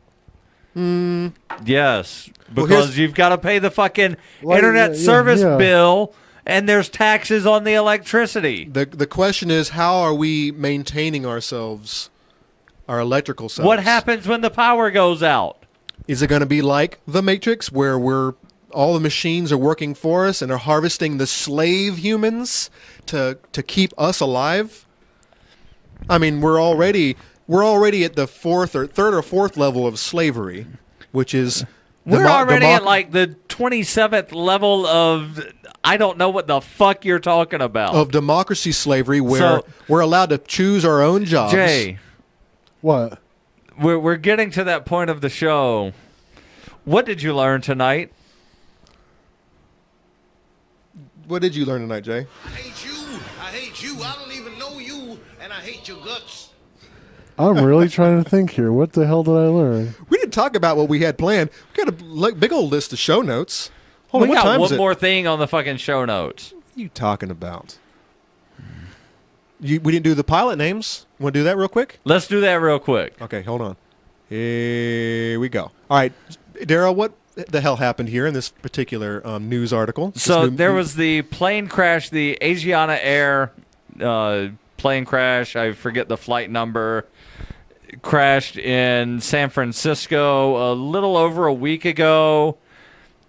Yes, because you've got to pay the fucking internet yeah, service yeah. bill, and there's taxes on the electricity. The question is, how are we maintaining ourselves, our electrical selves? What happens when the power goes out? Is it going to be like the Matrix, where all the machines are working for us and are harvesting the slave humans to keep us alive? I mean, we're already at the third or fourth level of slavery, which is We're already at like the 27th level of I don't know what the fuck you're talking about. Of democracy slavery, where we're allowed to choose our own jobs. Jay, what? We're getting to that point of the show. What did you learn tonight? What did you learn tonight, Jay? I hate you. I hate you. I don't even know you, and I hate your guts. I'm really trying to think here. What the hell did I learn? We didn't talk about what we had planned. We got a big old list of show notes. Hold on, We what got time is one it? more thing on the fucking show notes. What are you talking about? We didn't do the pilot names. Want to do that real quick? Let's do that real quick. Okay, hold on. Here we go. All right, Daryl, what the hell happened here in this particular news article? So there was the plane crash, the Asiana Air plane crash. I forget the flight number. Crashed in San Francisco a little over a week ago.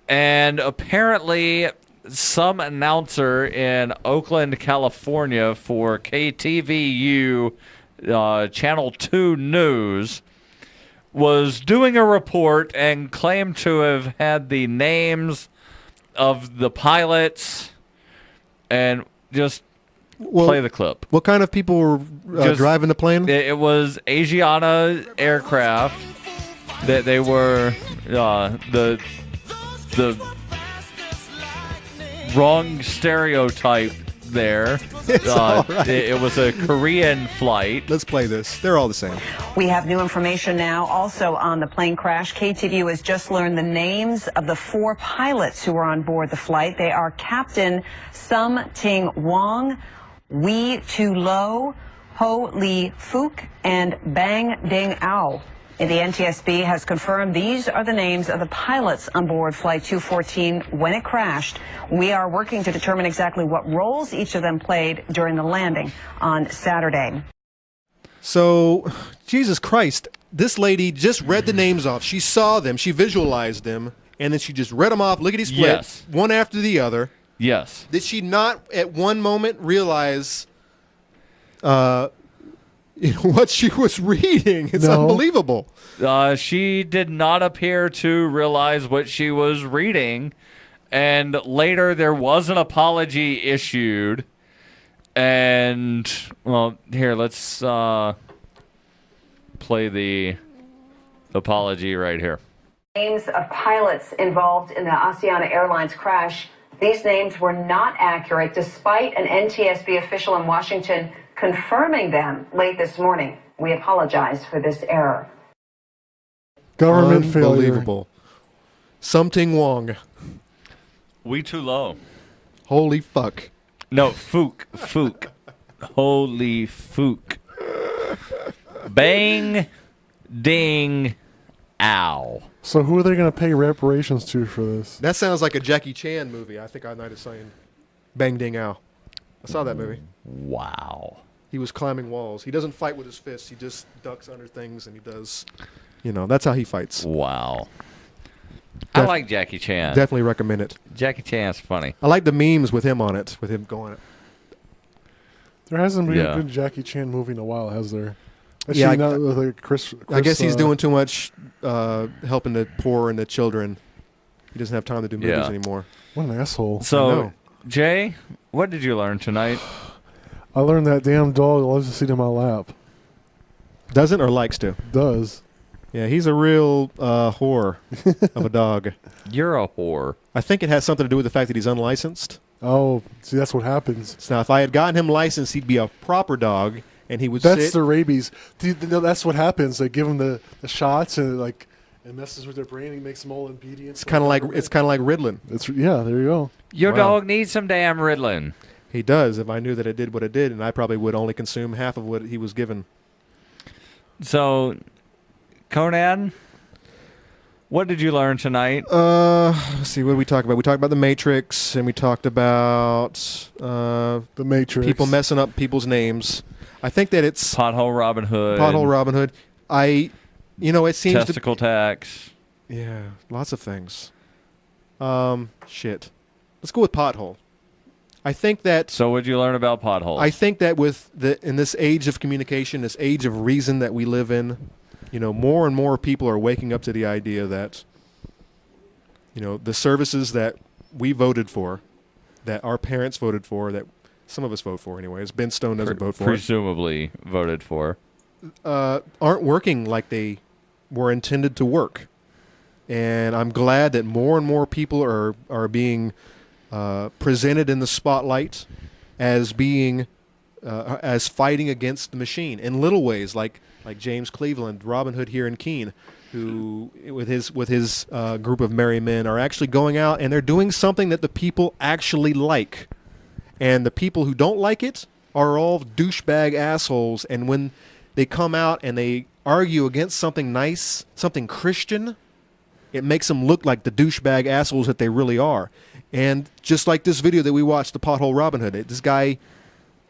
And apparently some announcer in Oakland, California for KTVU Channel 2 News was doing a report and claimed to have had the names of the pilots and just play the clip. What kind of people were driving the plane? It was Asiana aircraft. That they were the wrong stereotype there. All right. It was a Korean flight. Let's play this. They're all the same. We have new information now also on the plane crash. KTVU has just learned the names of the 4 pilots who were on board the flight. They are Captain Sum Ting Wong, Wee Tu Lo, Ho Lee Fook, and Bang Ding Ao. The NTSB has confirmed these are the names of the pilots on board Flight 214 when it crashed. We are working to determine exactly what roles each of them played during the landing on Saturday. So, Jesus Christ, this lady just read the names off. She saw them, she visualized them, and then she just read them off, lickety-split, Yes. one after the other. Yes. Did she not at one moment realize what she was reading? It's unbelievable. She did not appear to realize what she was reading. And later there was an apology issued. And, well, here, let's play the apology right here. Names of pilots involved in the Asiana Airlines crash. These names were not accurate, despite an NTSB official in Washington confirming them late this morning. We apologize for this error. Government Unbelievable. Something Wong. We too low. Holy fuck. No, Fook. Holy Fook. Bang, ding, ow. So who are they going to pay reparations to for this? That sounds like a Jackie Chan movie. I think I might have seen Bang Ding Ow. I saw that movie. Wow. He was climbing walls. He doesn't fight with his fists. He just ducks under things, and he does, that's how he fights. Wow. I like Jackie Chan. Definitely recommend it. Jackie Chan's funny. I like the memes with him on it, with him going. There hasn't been a good Jackie Chan movie in a while, has there? Yeah, not with like Chris. I guess he's doing too much helping the poor and the children. He doesn't have time to do movies anymore. What an asshole. So, Jay, what did you learn tonight? I learned that damn dog loves to sit in my lap. Doesn't or likes to? Does. Yeah, he's a real whore of a dog. You're a whore. I think it has something to do with the fact that he's unlicensed. Oh, see, that's what happens. So now, if I had gotten him licensed, he'd be a proper dog, and he would That's sit. the rabies. That's what happens. They give them the shots, and it messes with their brain. And makes them all obedient. It's kind of like Ritalin. There you go. Your dog needs some damn Ritalin. He does. If I knew that it did what it did, and I probably would only consume half of what he was given. So, Conan, what did you learn tonight? Let's see. What did we talk about? We talked about the Matrix, and we talked about the Matrix. People messing up people's names. I think that it's Pothole Robin Hood. Pothole Robin Hood. It seems testicle tax. Yeah, lots of things. Shit. Let's go with pothole. I think that. So, what'd you learn about potholes? I think that in this age of communication, this age of reason that we live in, more and more people are waking up to the idea that, the services that we voted for, that our parents voted for, that some of us vote for anyways, Ben Stone doesn't vote for. Presumably voted for. Aren't working like they were intended to work. And I'm glad that more and more people are being presented in the spotlight as being as fighting against the machine in little ways, like James Cleveland, Robin Hood here in Keene, who with his group of merry men are actually going out and they're doing something that the people actually like, and the people who don't like it are all douchebag assholes. And when they come out and they argue against something nice, something Christian, it makes them look like the douchebag assholes that they really are. And just like this video that we watched, the Pothole Robin Hood, this guy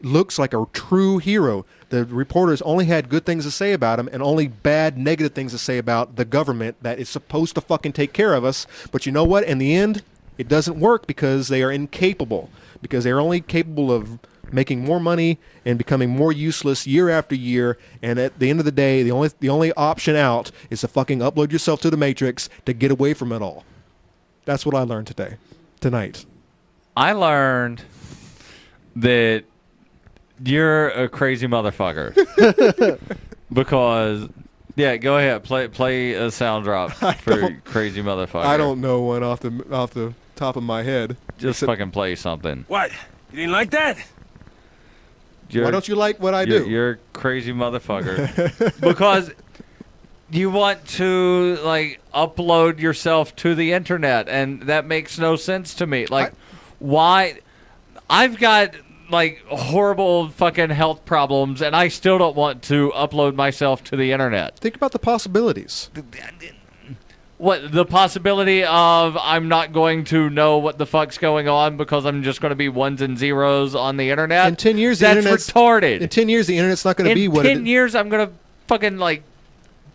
looks like a true hero. The reporters only had good things to say about him and only bad, negative things to say about the government that is supposed to fucking take care of us. But you know what? In the end, it doesn't work because they are incapable. Because they're only capable of making more money and becoming more useless year after year. And at the end of the day, the only option out is to fucking upload yourself to the Matrix to get away from it all. That's what I learned tonight. I learned that you're a crazy motherfucker. Because, go ahead, play a sound drop for crazy motherfucker. I don't know one off the top of my head. Just fucking play something. What? You didn't like that? Why don't you like what I do? You're a crazy motherfucker. Because you want to upload yourself to the internet, and that makes no sense to me. Why? I've got horrible fucking health problems, and I still don't want to upload myself to the internet. Think about the possibilities. What, the possibility of I'm not going to know what the fuck's going on because I'm just going to be ones and zeros on the internet? In 10 years, that's retarded. In 10 years, the internet's not going to be what it is. In 10 years, I'm going to fucking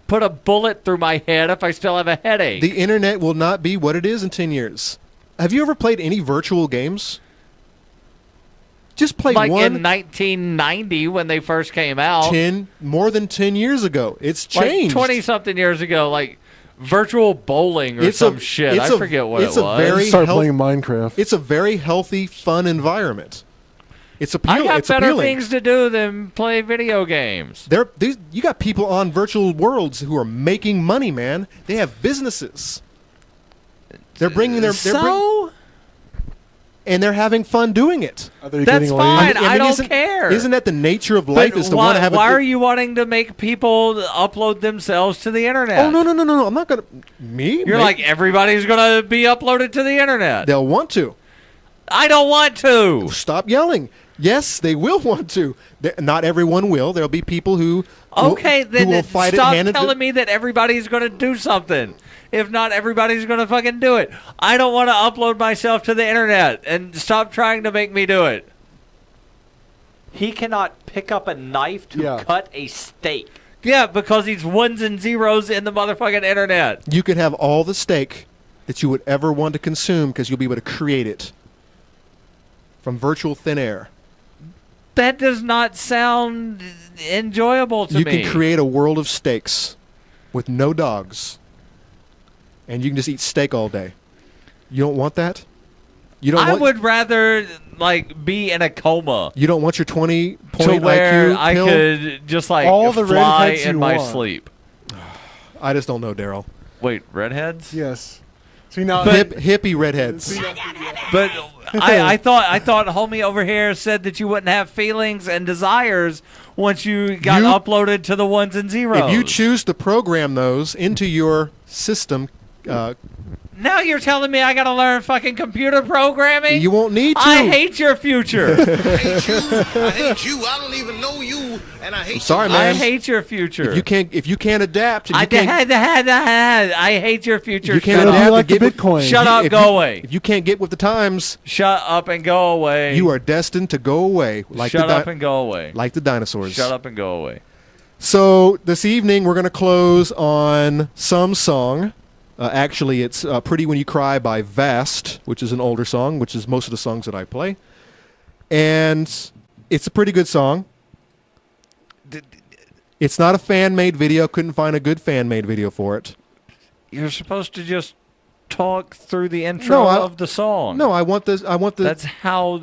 put a bullet through my head if I still have a headache. The internet will not be what it is in 10 years. Have you ever played any virtual games? Just play one. In 1990 when they first came out. More than 10 years ago. It's changed. 20-something years ago, virtual bowling or some shit. I forget what it was. Start playing Minecraft. It's a very healthy, fun environment. It's appealing. I got better things to do than play video games. You got people on virtual worlds who are making money, man. They have businesses. They're bringing their. and they're having fun doing it. That's fine. I don't care. Isn't that the nature of life? Is to want to have. Why are you wanting to make people upload themselves to the internet? Oh no! I'm not gonna. Me? You're like everybody's gonna be uploaded to the internet. They'll want to. I don't want to. Stop yelling. Yes, they will want to. Not everyone will. There'll be people who. Then will fight stop it telling me that everybody's going to do something. If not, everybody's going to fucking do it. I don't want to upload myself to the internet, and stop trying to make me do it. He cannot pick up a knife to cut a steak. Yeah, because he's ones and zeros in the motherfucking internet. You can have all the steak that you would ever want to consume because you'll be able to create it from virtual thin air. That does not sound enjoyable to me. You can create a world of steaks with no dogs, and you can just eat steak all day. You don't want that? I would rather be in a coma. You don't want your 20-point to where IQ I pill? could just all the fly redheads in you my want. sleep. I just don't know, Daryl. Wait, redheads? Yes. See now, hippie redheads. But I thought homie over here said that you wouldn't have feelings and desires once you got uploaded to the ones and zeros. If you choose to program those into your system, now you're telling me I got to learn fucking computer programming? You won't need to. I hate your future. I hate you. I don't even know you, and I hate I'm sorry, man. I hate your future. If you can't adapt, I hate your future. You can't Shut adapt. up. like the Bitcoin. Shut up. Go away. If you can't get with the times, shut up and go away. You are destined to go away. Shut up and go away. Like the dinosaurs. Shut up and go away. So this evening we're going to close on some song. Actually, it's Pretty When You Cry by Vast, which is an older song, which is most of the songs that I play. And it's a pretty good song. It's not a fan-made video. Couldn't find a good fan-made video for it. You're supposed to just talk through the intro of the song. No, I want this. That's how.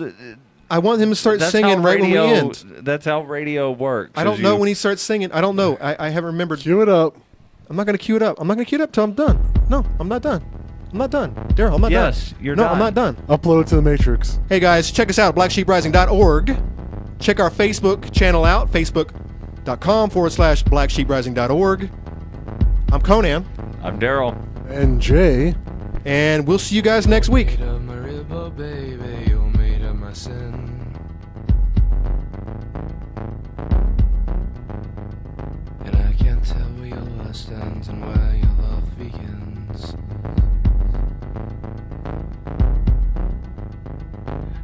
I want him to start singing right when we end. That's how radio works. I don't know when he starts singing. I don't know. I haven't remembered. Cue it up. I'm not going to cue it up. I'm not going to cue it up till I'm done. No, I'm not done. I'm not done. Daryl, I'm not done. Yes, you're No, done. I'm not done. Upload it to the Matrix. Hey, guys, check us out at blacksheeprising.org. Check our Facebook channel out, facebook.com/blacksheeprising.org. I'm Conan. I'm Daryl. And Jay. And we'll see you guys next week. And I can't tell where your lust ends and where your love begins.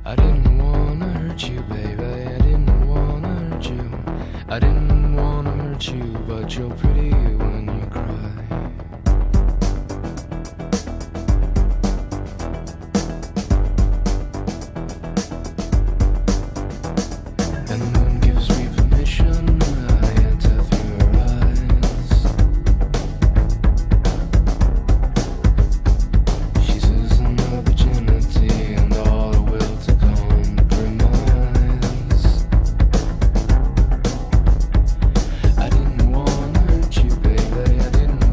I didn't wanna hurt you, baby. I didn't wanna hurt you. I didn't wanna hurt you, but you're pretty when you cry. And the moon gives me permission. I enter through her eyes. She's losing her virginity and all her will to compromise. I didn't wanna hurt you, baby. I didn't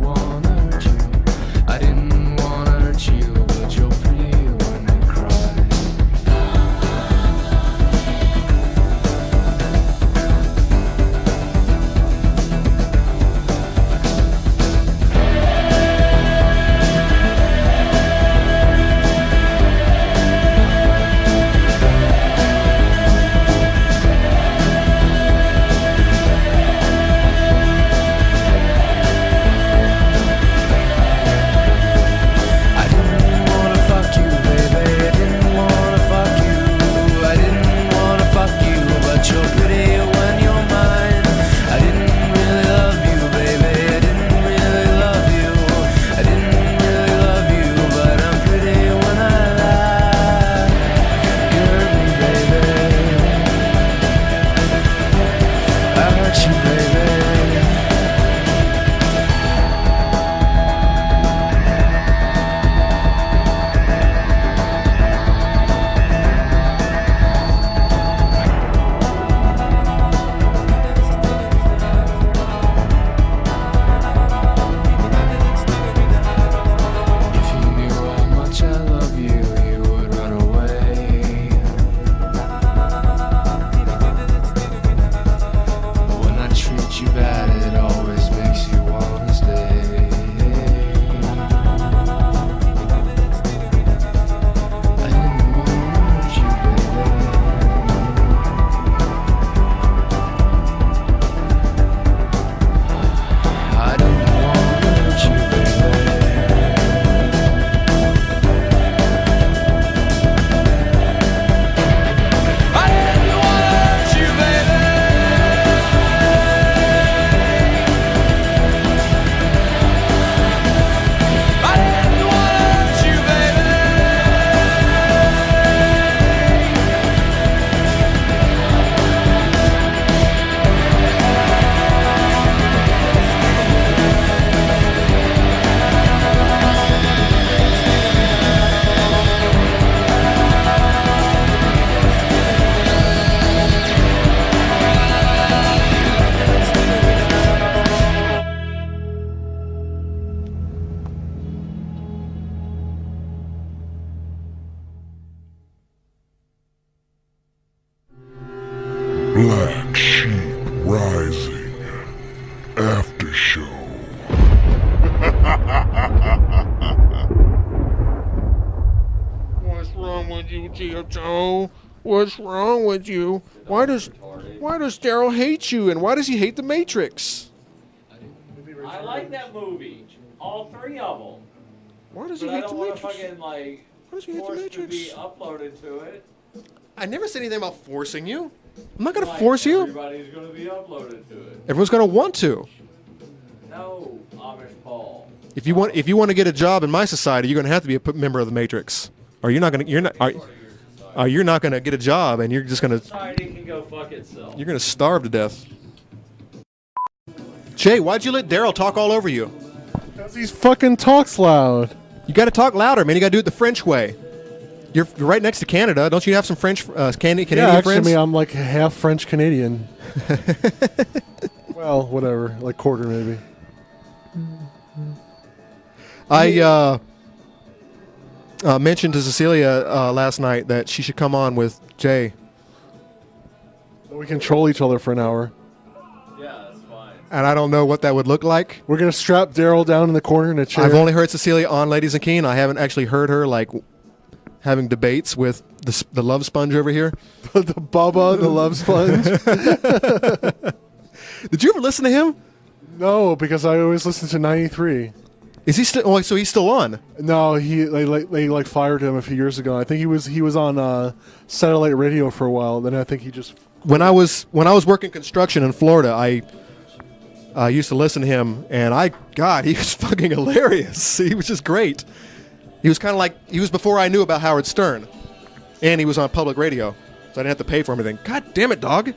Black Sheep Rising After Show. What's wrong with you, Tio? What's wrong with you? Why does Daryl hate you, and why does he hate The Matrix? I like that movie. All three of them. Why does he But hate I The don't want to Matrix? fucking like Why does he hate The force to Matrix? be uploaded to it. I never said anything about forcing you. I'm not gonna Like, force you. Everybody's gonna be uploaded to it. Everyone's gonna want to. No, Amish Paul. If you want to get a job in my society, you're gonna have to be a member of The Matrix, or you're not gonna get a job, and you're just gonna Society can go fuck itself. you're gonna starve to death. Jay, why'd you let Daryl talk all over you? Because he fucking talks loud. You got to talk louder, man. You got to do it the French way. You're right next to Canada. Don't you have some French Canadian Actually, friends? I'm like half French Canadian. Well, whatever, like quarter maybe. I mentioned to Cecilia last night that she should come on with Jay. We can troll each other for an hour. Yeah, that's fine. And I don't know what that would look like. We're gonna strap Daryl down in the corner in a chair. I've only heard Cecilia on Ladies and Keen. I haven't actually heard her like having debates with the love sponge over here. the Bubba, the love sponge. Did you ever listen to him? No, because I always listen to 93. Is he still? Oh, so he's still on? No, they fired him a few years ago. I think he was on satellite radio for a while. Then I think he just. When I was working construction in Florida, I used to listen to him, and he was fucking hilarious. He was just great. He was kind of like, he was before I knew about Howard Stern, and he was on public radio, so I didn't have to pay for anything. God damn it, dog!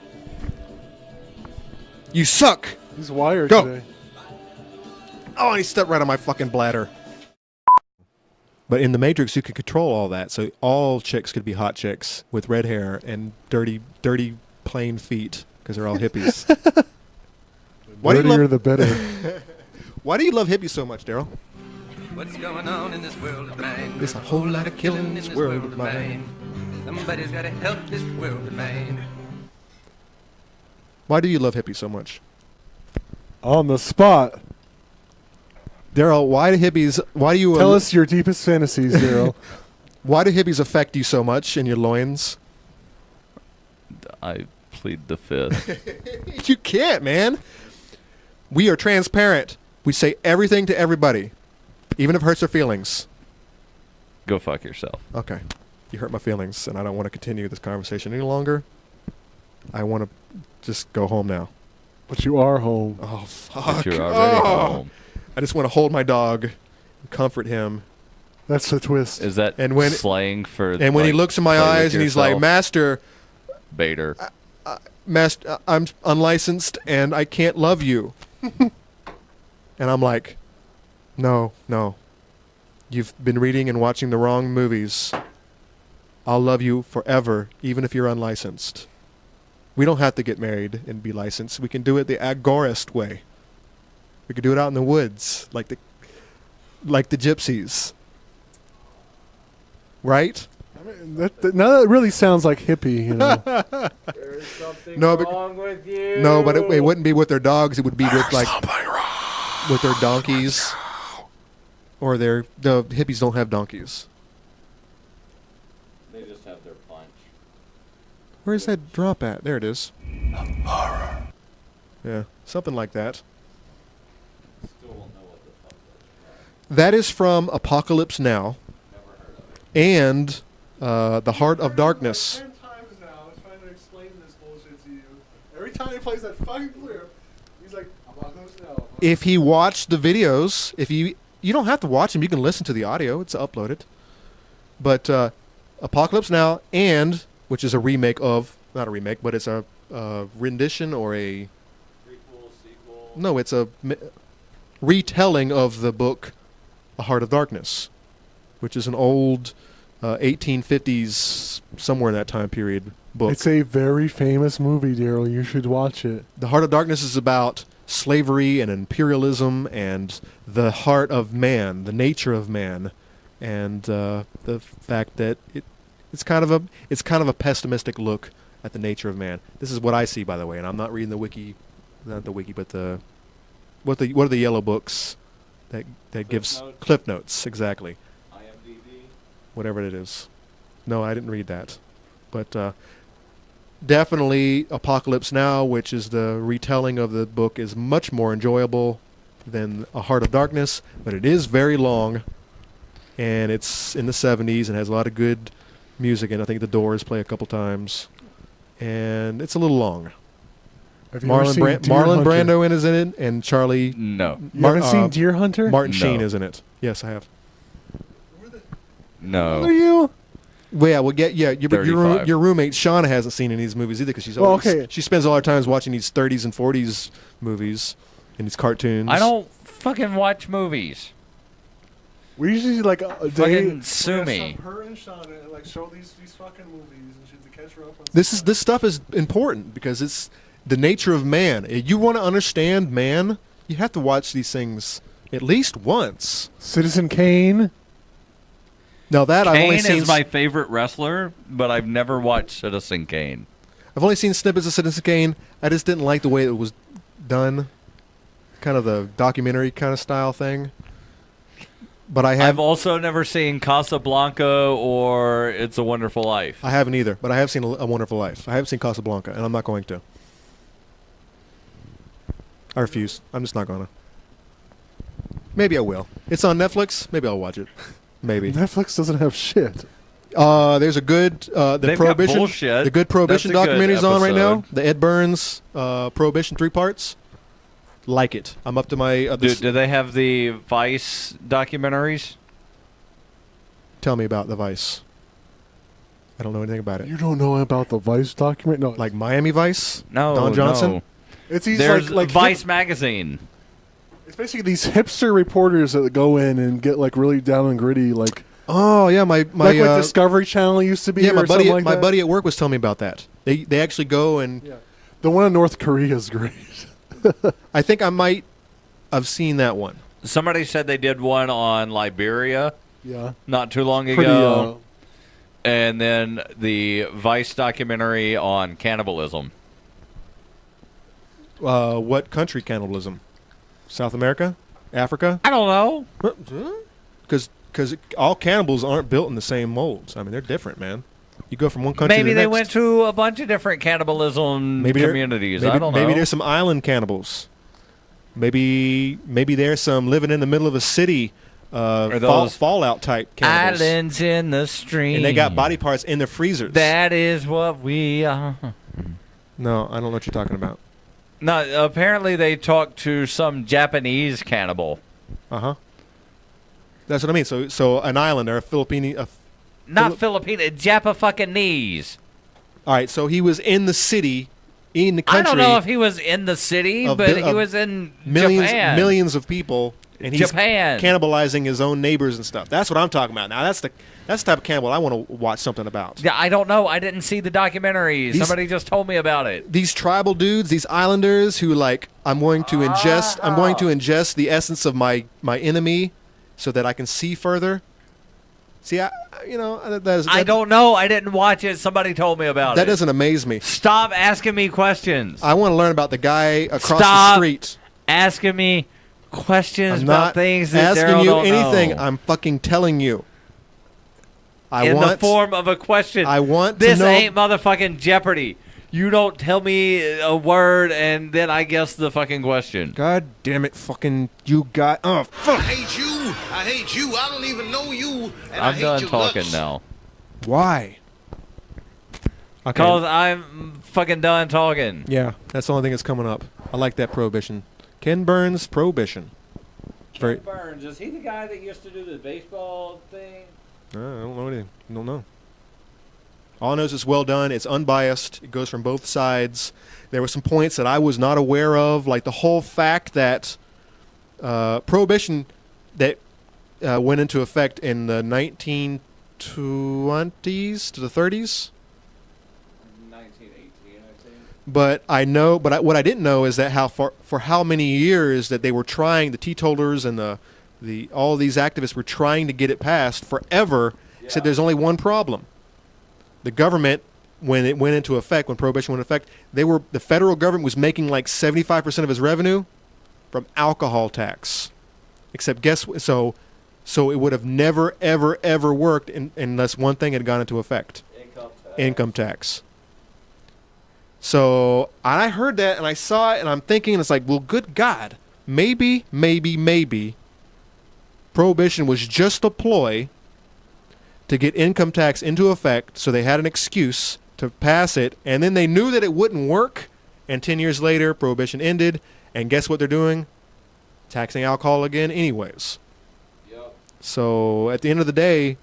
You suck. He's wired Go. today. Oh, and he stepped right on my fucking bladder. But in The Matrix, you can control all that, so all chicks could be hot chicks with red hair and dirty, plain feet because they're all hippies. Dirtier the better. Why do you love hippies so much, Daryl? What's going on in this world of mine? There's a whole lot of killing in this world of mine. Somebody's got to help this world of mine. Why do you love hippies so much? On the spot. Daryl, why do you... Tell us your deepest fantasies, Daryl. Why do hippies affect you so much in your loins? I plead the fifth. You can't, man. We are transparent. We say everything to everybody, even if it hurts their feelings. Go fuck yourself. Okay. You hurt my feelings, and I don't want to continue this conversation any longer. I want to just go home now. But you are home. Oh, fuck. But you're already home. I just want to hold my dog and comfort him. That's the twist. Is that slang for... And when he looks in my eyes and he's like, Master... Bader. Master, I'm unlicensed and I can't love you. And I'm like, no. You've been reading and watching the wrong movies. I'll love you forever, even if you're unlicensed. We don't have to get married and be licensed. We can do it the agorist way. We could do it out in the woods, like the gypsies. Right? I mean, that really sounds like hippie, you know. There's something No, wrong with you. No, but it wouldn't be with their dogs. It would be with with their donkeys, or the hippies don't have donkeys. They just have their punch. Where's that drop at? There it is. Horror. Yeah, something like that. Still won't know what the fuck That is from Apocalypse Now, and The Heart of Darkness. 10 times now trying to explain this bullshit to you. Every time he plays that fucking clip, he's like, Apocalypse Now. If he watched the videos, you don't have to watch them, you can listen to the audio, it's uploaded. But Apocalypse Now, and which is a remake of, not a remake, but it's a rendition or a prequel, sequel. No, it's a retelling of the book A Heart of Darkness, which is an old 1850s, somewhere in that time period, book. It's a very famous movie, Daryl. You should watch it. The Heart of Darkness is about slavery and imperialism and the heart of man, the nature of man, and the fact that it's kind of a pessimistic look at the nature of man. This is what I see, by the way, and I'm not reading the wiki, not the wiki, but what are the yellow books that gives Notes? Cliff Notes, exactly. IMDb. Whatever it is. No, I didn't read that. But definitely Apocalypse Now, which is the retelling of the book, is much more enjoyable than A Heart of Darkness, but it is very long, and it's in the 70s and has a lot of good music, and I think the Doors play a couple times, and it's a little long. Have you ever seen Deer Marlon Hunter? Brando is in it, and Charlie... No. You haven't seen Deer Hunter? Martin No. Sheen is in it. Yes, I have. No. Are you? Well, yeah, well, your 35. roommate Shauna hasn't seen any of these movies either because she spends all her time watching these 30s and 40s movies and these cartoons. I don't fucking watch movies. We usually like a day. Fucking sue me. Her and Shauna like show these fucking movies and she has to catch her up on. This stuff is important because it's the nature of man. If you want to understand man, you have to watch these things at least once. Citizen Kane. Now that I've only Kane seen is my favorite wrestler, but I've never watched Citizen Kane. I've only seen snippets of Citizen Kane. I just didn't like the way it was done, kind of the documentary kind of style thing. But I've also never seen Casablanca or It's a Wonderful Life. I haven't either, but I have seen A Wonderful Life. I haven't seen Casablanca, and I'm not going to. I refuse. I'm just not going to. Maybe I will. It's on Netflix. Maybe I'll watch it. Maybe. Netflix doesn't have shit. There's a good They've Prohibition. got bullshit. The good Prohibition That's a good documentary's on right now. episode. The Ed Burns Prohibition 3 parts. Like it. I'm up to my. Do they have the Vice documentaries? Tell me about the Vice. I don't know anything about it. You don't know about the Vice document? No, like Miami Vice. No, Don Johnson. no. It's these There's like Vice magazine. It's basically these hipster reporters that go in and get like really down and gritty, like. Oh yeah, my like what Discovery Channel used to be. Yeah, or something like my that. buddy at work was telling me about that. They actually go and. Yeah. The one in North Korea is great. I think I might have seen that one. Somebody said they did one on Liberia. Yeah. Not too long Pretty, ago. And then the Vice documentary on cannibalism. What country cannibalism? South America? Africa? I don't know. Because all cannibals aren't built in the same molds. I mean, they're different, man. You go from one country Maybe to the they next. went to a bunch of different cannibalism communities. I don't know. Maybe there's some island cannibals. Maybe there's some living in the middle of a city, Fallout type cannibals. Islands in the stream. And they got body parts in their freezers. That is what we are. No, I don't know what you're talking about. No, apparently they talked to some Japanese cannibal. Uh-huh. That's what I mean. So an island or a Filipino... Not Filipino, Japa-fucking-knees. All right, so he was in the city, in the country... I don't know if he was in the city, but he was in Japan. Millions of people, and he's Japan. cannibalizing his own neighbors and stuff. That's what I'm talking about. Now, that's the type of cannibal I want to watch something about. Yeah, I don't know. I didn't see the documentary. Somebody just told me about it. These tribal dudes, these islanders who I'm going to ingest the essence of my enemy so that I can see further. See, I don't know. I didn't watch it. Somebody told me about it. That doesn't amaze me. Stop asking me questions. I want to learn about the guy across the street. Stop asking me questions I'm about not things that asking Daryl you don't anything. know. I'm fucking telling you. In the form of a question. I want this to know. ain't motherfucking Jeopardy. You don't tell me a word and then I guess the fucking question. God damn it, fucking you got. Oh, fuck. I hate you. I hate you. I don't even know you. And I I'm hate done your talking guts. now. Why? Because I'm fucking done talking. Yeah, that's the only thing that's coming up. I like that Prohibition. Ken Burns, Prohibition. Ken Burns, is he the guy that used to do the baseball thing? I don't know anything. I don't know. All I know is it's well done. It's unbiased. It goes from both sides. There were some points that I was not aware of, like the whole fact that Prohibition that went into effect in the 1920s to the 30s. 1918, I think. But what I didn't know is that for how many years that they were trying, the teetotalers and all these activists were trying to get it passed forever. Yeah. Said there's only one problem. The government when it went into effect, when Prohibition went into effect, the federal government was making like 75% of its revenue from alcohol tax. Except so it would have never, ever, ever worked unless one thing had gone into effect. Income tax. So I heard that and I saw it and I'm thinking, it's like, well, good God, maybe Prohibition was just a ploy to get income tax into effect, so they had an excuse to pass it, and then they knew that it wouldn't work, and 10 years later, Prohibition ended, and guess what they're doing? Taxing alcohol again anyways. Yep. So at the end of the day,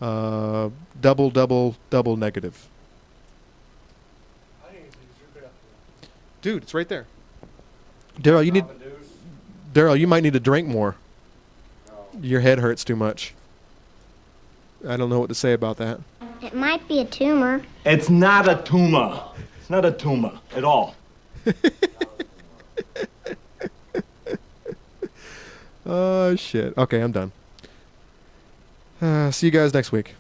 double negative. Dude, it's right there. Daryl, you might need to drink more. Your head hurts too much. I don't know what to say about that. It might be a tumor. It's not a tumor. It's not a tumor at all. Oh, shit. Okay, I'm done. See you guys next week.